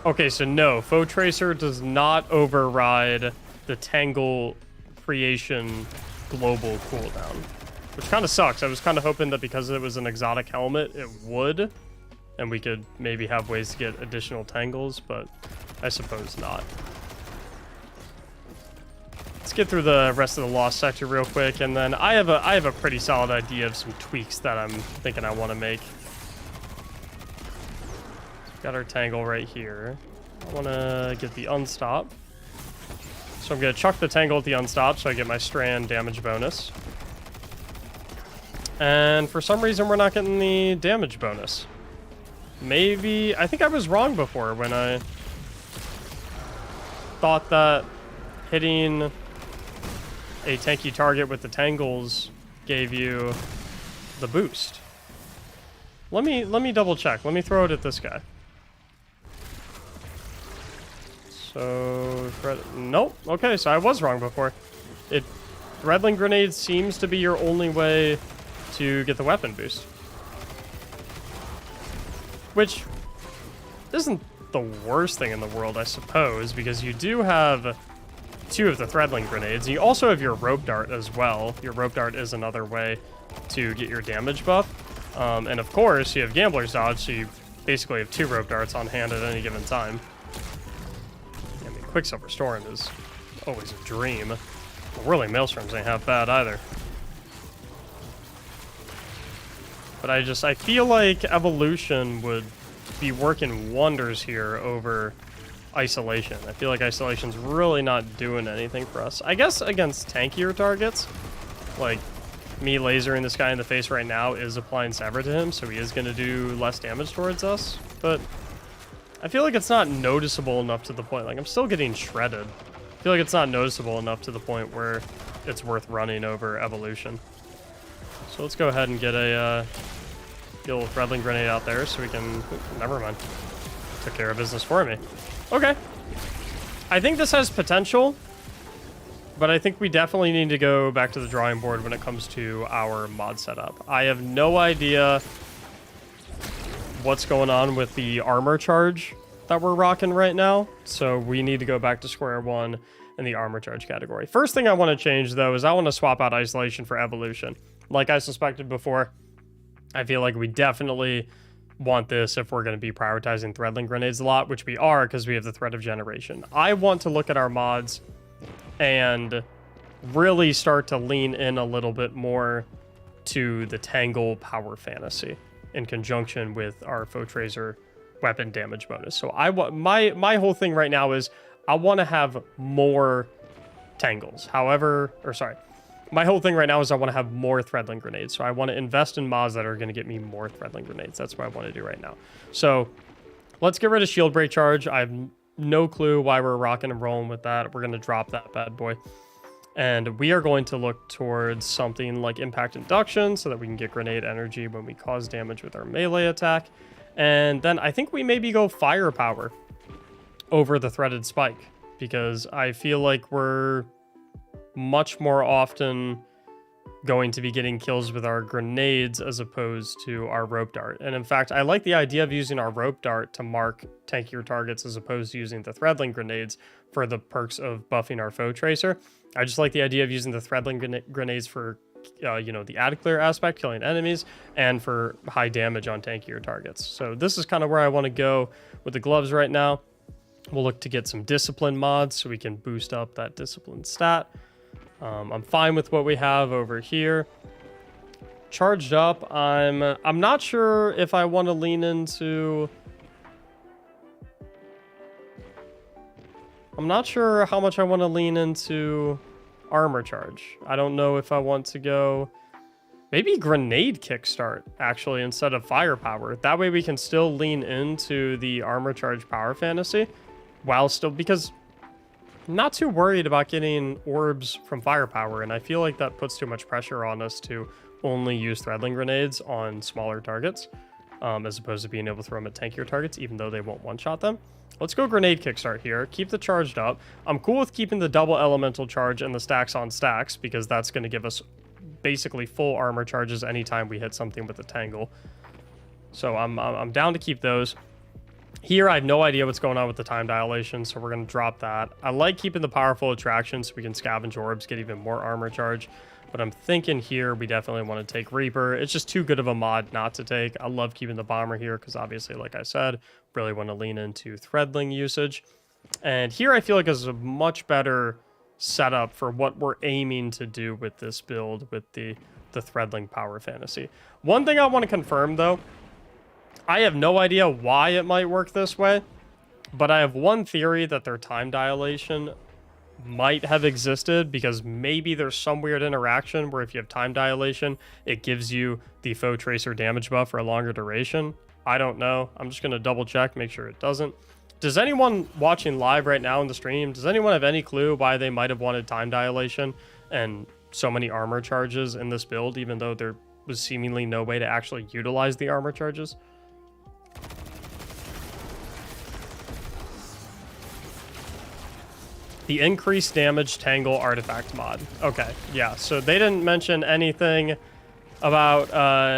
Okay, so no, Foe Tracer does not override the tangle creation global cooldown. Which kind of sucks. I was kind of hoping that because it was an exotic helmet, it would. And we could maybe have ways to get additional tangles, but I suppose not. Let's get through the rest of the Lost sector real quick, and then I have a pretty solid idea of some tweaks that I'm thinking I want to make. Got our tangle right here. I want to get the unstop. So I'm going to chuck the tangle at the unstop so I get my strand damage bonus. And for some reason we're not getting the damage bonus. Maybe... I think I was wrong before when I thought that hitting a tanky target with the tangles gave you the boost. Let me double check. Let me throw it at this guy. So, nope. Okay, so I was wrong before. Threadling grenade seems to be your only way to get the weapon boost. Which isn't the worst thing in the world, I suppose, because you do have 2 of the threadling grenades. You also have your rope dart as well. Your rope dart is another way to get your damage buff. And of course, you have Gambler's Dodge, so you basically have 2 rope darts on hand at any given time. I mean, Quicksilver Storm is always a dream. But Whirling Maelstorms ain't half bad either. But I feel like Evolution would be working wonders here over Isolation. I feel like Isolation's really not doing anything for us. I guess against tankier targets, like me lasering this guy in the face right now is applying Sever to him, so he is going to do less damage towards us. But I feel like it's not noticeable enough to the point, like I'm still getting shredded. I feel like it's not noticeable enough to the point where it's worth running over Evolution. So let's go ahead and get a little Threadling Grenade out there so we can... Never mind. Took care of business for me. Okay. I think this has potential, but I think we definitely need to go back to the drawing board when it comes to our mod setup. I have no idea what's going on with the armor charge that we're rocking right now, so we need to go back to square one in the armor charge category. First thing I want to change, though, is I want to swap out Isolation for Evolution. Like I suspected before, I feel like we definitely want this if we're going to be prioritizing threadling grenades a lot, which we are because we have the threat of generation. I want to look at our mods and really start to lean in a little bit more to the Tangle power fantasy in conjunction with our Foe Tracer weapon damage bonus. So I want my whole thing right now is I want to have more Tangles. My whole thing right now is I want to have more threadling grenades. So I want to invest in mods that are going to get me more threadling grenades. That's what I want to do right now. So let's get rid of shield break charge. I have no clue why we're rocking and rolling with that. We're going to drop that bad boy. And we are going to look towards something like impact induction so that we can get grenade energy when we cause damage with our melee attack. And then I think we maybe go firepower over the threaded spike, because I feel like we're much more often going to be getting kills with our grenades as opposed to our rope dart. And in fact, I like the idea of using our rope dart to mark tankier targets as opposed to using the threadling grenades for the perks of buffing our Foe Tracer. I just like the idea of using the threadling grenades for the ad clear aspect, killing enemies, and for high damage on tankier targets. So this is kind of where I want to go with the gloves right now. We'll look to get some discipline mods so we can boost up that discipline stat. I'm fine with what we have over here. Charged up, I'm not sure if I want to lean into... I'm not sure how much I want to lean into armor charge. I don't know if I want to go... Maybe grenade kickstart, actually, instead of firepower. That way we can still lean into the armor charge power fantasy, while still... Because I'm not too worried about getting orbs from firepower, and I feel like that puts too much pressure on us to only use threadling grenades on smaller targets, as opposed to being able to throw them at tankier targets, even though they won't one-shot them. Let's go grenade kickstart here. Keep the charged up. I'm cool with keeping the double elemental charge and the stacks on stacks, because that's going to give us basically full armor charges anytime we hit something with a tangle. So I'm down to keep those. Here, I have no idea what's going on with the time dilation, so we're going to drop that. I like keeping the powerful attraction so we can scavenge orbs, get even more armor charge. But I'm thinking here we definitely want to take Reaper. It's just too good of a mod not to take. I love keeping the Bomber here because obviously, like I said, really want to lean into threadling usage. And here I feel like is a much better setup for what we're aiming to do with this build with the threadling power fantasy. One thing I want to confirm, though, I have no idea why it might work this way, but I have one theory that their time dilation might have existed because maybe there's some weird interaction where if you have time dilation, it gives you the Foe Tracer damage buff for a longer duration. I don't know. I'm just going to double check, make sure it doesn't. Does anyone watching live right now in the stream, does anyone have any clue why they might have wanted time dilation and so many armor charges in this build, even though there was seemingly no way to actually utilize the armor charges? The increased damage tangle artifact mod. Okay, yeah, so they didn't mention anything about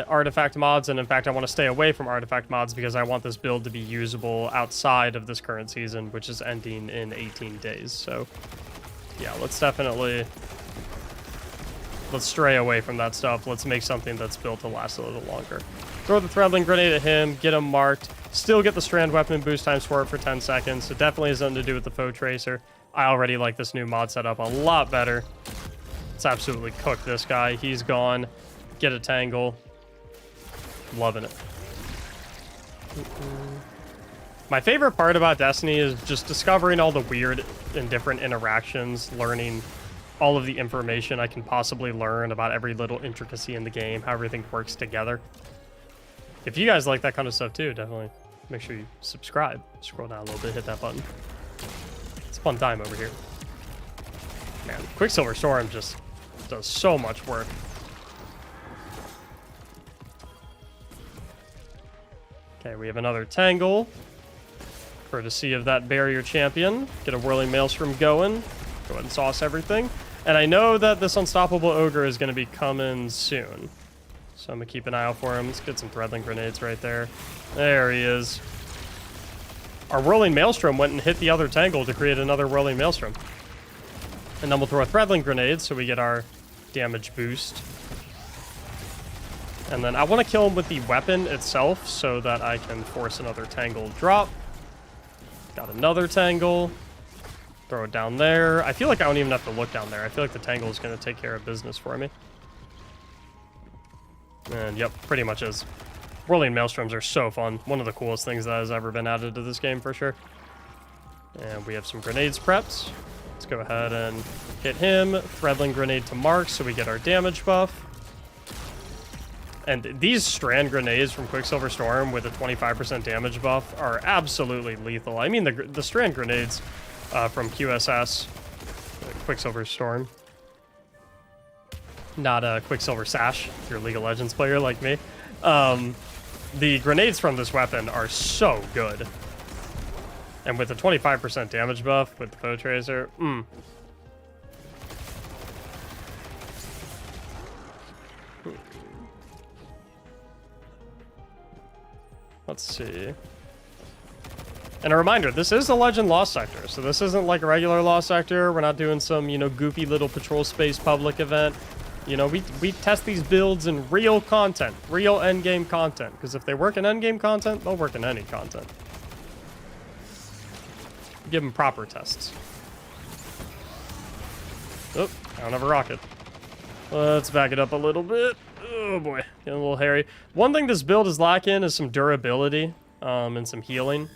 artifact mods, and in fact I want to stay away from artifact mods because I want this build to be usable outside of this current season, which is ending in 18 days. So yeah, let's stray away from that stuff. Let's make something that's built to last a little longer. Throw the threadling grenade at him, get him marked, still get the strand weapon boost times 4 for 10 seconds. It definitely has nothing to do with the Foe Tracer. I already like this new mod setup a lot better. Let's absolutely cook this guy. He's gone. Get a tangle. Loving it. My favorite part about Destiny is just discovering all the weird and different interactions, learning all of the information I can possibly learn about every little intricacy in the game, how everything works together. If you guys like that kind of stuff too, definitely make sure you subscribe. Scroll down a little bit, hit that button. It's a fun time over here. Man, Quicksilver Storm just does so much work. Okay, we have another Tangle. Courtesy of that barrier champion. Get a Whirling Maelstrom going. Go ahead and sauce everything. And I know that this Unstoppable Ogre is going to be coming soon. So I'm going to keep an eye out for him. Let's get some threadling grenades right there. There he is. Our Whirling Maelstrom went and hit the other Tangle to create another Whirling Maelstrom. And then we'll throw a threadling grenade so we get our damage boost. And then I want to kill him with the weapon itself so that I can force another tangle drop. Got another tangle. Throw it down there. I feel like I don't even have to look down there. I feel like the tangle is going to take care of business for me. And yep, pretty much is. Whirling Maelstroms are so fun. One of the coolest things that has ever been added to this game for sure. And we have some grenades prepped. Let's go ahead and hit him. Threadling grenade to Mark so we get our damage buff. And these strand grenades from Quicksilver Storm with a 25% damage buff are absolutely lethal. I mean, the strand grenades from QSS, Quicksilver Storm, not a Quicksilver Sash, if you're a League of Legends player like me. The grenades from this weapon are so good. And with a 25% damage buff with the Foe Tracer, Let's see. And a reminder, this is a Legend Lost Sector, so this isn't like a regular Lost Sector. We're not doing some, you know, goofy little Patrol Space public event. You know, we test these builds in real content, real endgame content. Because if they work in endgame content, they'll work in any content. Give them proper tests. Oh, I don't have a rocket. Let's back it up a little bit. Oh boy, getting a little hairy. One thing this build is lacking is some durability and some healing.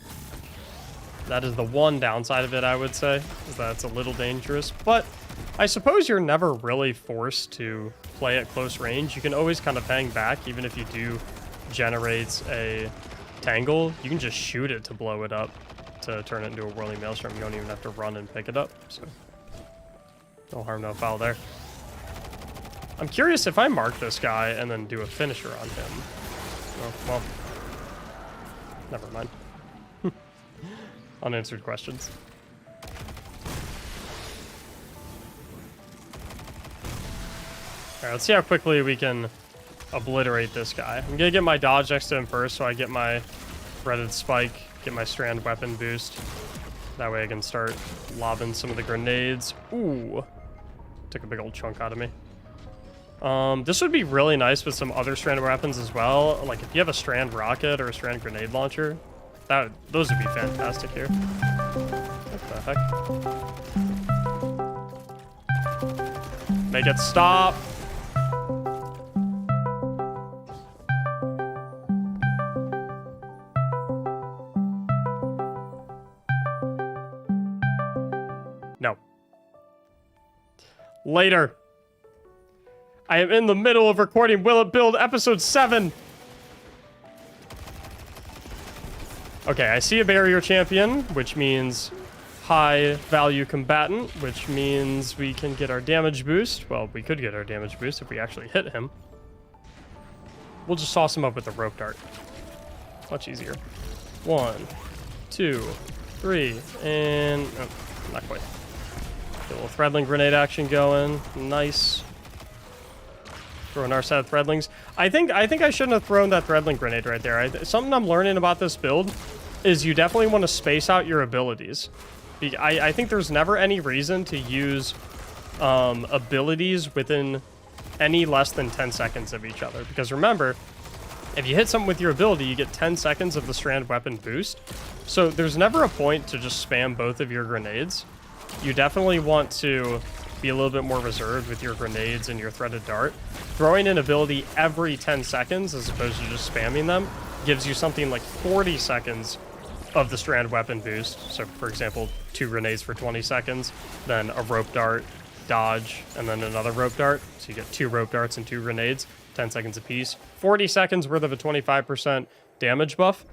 That is the one downside of it, I would say, is that it's a little dangerous. But I suppose you're never really forced to play at close range. You can always kind of hang back, even if you do generate a tangle. You can just shoot it to blow it up, to turn it into a Whirling Maelstrom. You don't even have to run and pick it up. So no harm, no foul there. I'm curious if I mark this guy and then do a finisher on him. Oh, well, never mind. Unanswered questions. Alright, let's see how quickly we can obliterate this guy. I'm gonna get my dodge next to him first so I get my threaded spike, get my strand weapon boost. That way I can start lobbing some of the grenades. Ooh. Took a big old chunk out of me. This would be really nice with some other strand weapons as well. Like if you have a strand rocket or a strand grenade launcher, those would be fantastic here. What the heck? Make it stop. No. Later. I am in the middle of recording Will It Build episode 7. Okay, I see a barrier champion, which means high value combatant, which means we can get our damage boost. Well, we could get our damage boost if we actually hit him. We'll just toss him up with a rope dart. Much easier. 1, 2, 3, and oh, not quite. Get a little threadling grenade action going. Nice. Throwing our set of threadlings. I think I shouldn't have thrown that threadling grenade right there. Something I'm learning about this build is you definitely want to space out your abilities. I think there's never any reason to use abilities within any less than 10 seconds of each other. Because remember, if you hit something with your ability, you get 10 seconds of the strand weapon boost. So there's never a point to just spam both of your grenades. You definitely want to be a little bit more reserved with your grenades and your threaded dart. Throwing an ability every 10 seconds as opposed to just spamming them gives you something like 40 seconds of the strand weapon boost. So for example, 2 grenades for 20 seconds, then a rope dart, dodge, and then another rope dart. So you get 2 rope darts and 2 grenades, 10 seconds apiece. 40 seconds worth of a 25% damage buff,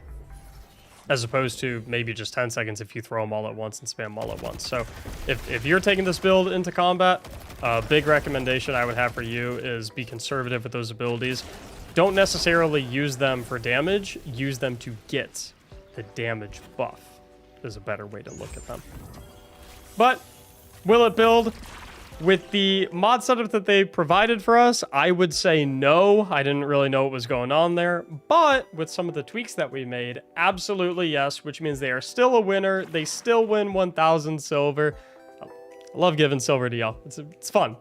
as opposed to maybe just 10 seconds if you throw them all at once and spam them all at once. So if you're taking this build into combat, a big recommendation I would have for you is be conservative with those abilities. Don't necessarily use them for damage, use them to get the damage buff is a better way to look at them. But will it build? With the mod setup that they provided for us, I would say no. I didn't really know what was going on there. But with some of the tweaks that we made, absolutely yes, which means they are still a winner. They still win 1,000 silver. I love giving silver to y'all. It's fun.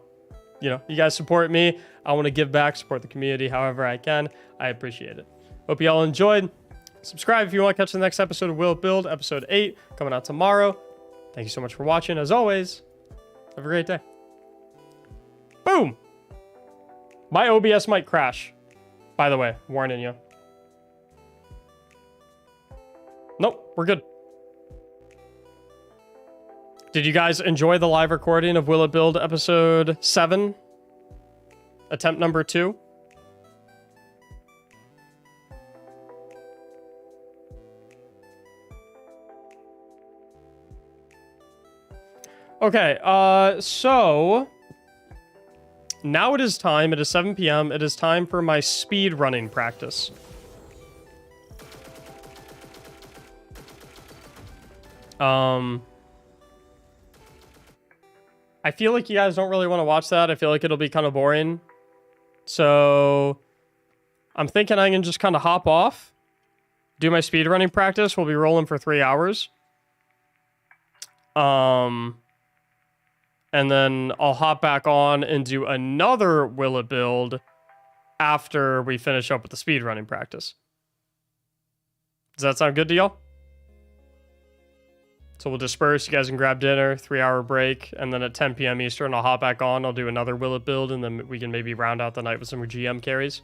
you know, you guys support me. I want to give back, support the community however I can. I appreciate it. Hope you all enjoyed. Subscribe if you want to catch the next episode of Will It Build, episode 8, coming out tomorrow. Thank you so much for watching. As always, have a great day. Boom! My OBS might crash. By the way, warning you. Nope, we're good. Did you guys enjoy the live recording of Will It Build episode 7? Attempt number 2? Okay, so now it is time. It is 7 p.m. It is time for my speed running practice. I feel like you guys don't really want to watch that. I feel like it'll be kind of boring. So I'm thinking I can just kind of hop off, do my speed running practice. We'll be rolling for 3 hours. And then I'll hop back on and do another Will It Build after we finish up with the speedrunning practice. Does that sound good to y'all? So we'll disperse. You guys can grab dinner, 3-hour break, and then at 10 p.m. Eastern, I'll hop back on. I'll do another Will It Build, and then we can maybe round out the night with some GM carries.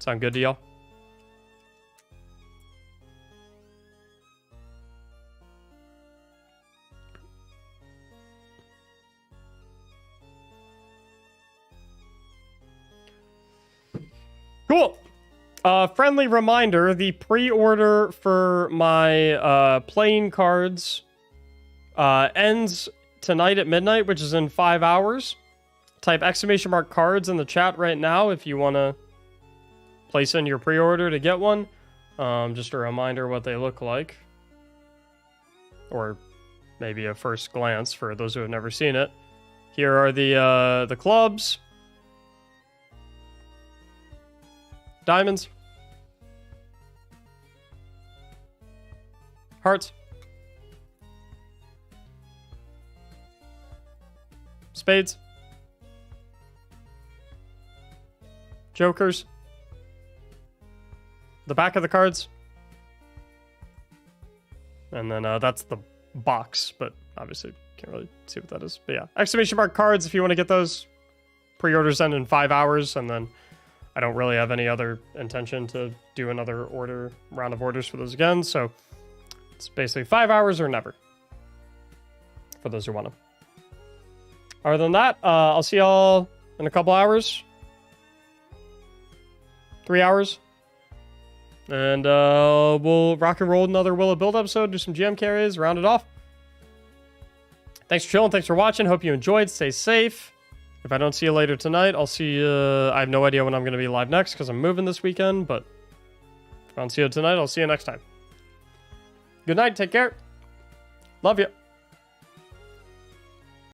Sound good to y'all? Cool. Friendly reminder, the pre-order for my playing cards ends tonight at midnight, which is in 5 hours. Type !cards in the chat right now if you want to place in your pre-order to get one. Just a reminder what they look like. Or maybe a first glance for those who have never seen it. Here are the clubs. Diamonds. Hearts. Spades. Jokers. The back of the cards. And then that's the box, but obviously can't really see what that is. But yeah, ! cards if you want to get those. Pre-orders end in 5 hours, and then I don't really have any other intention to do another round of orders for those again, so it's basically 5 hours or never for those who want them. Other than that, I'll see y'all in a couple hours. 3 hours. And we'll rock and roll another Will It Build episode, do some GM carries, round it off. Thanks for chilling, thanks for watching, hope you enjoyed, stay safe. If I don't see you later tonight, I'll see you. I have no idea when I'm going to be live next because I'm moving this weekend, but if I don't see you tonight, I'll see you next time. Good night, take care. Love you.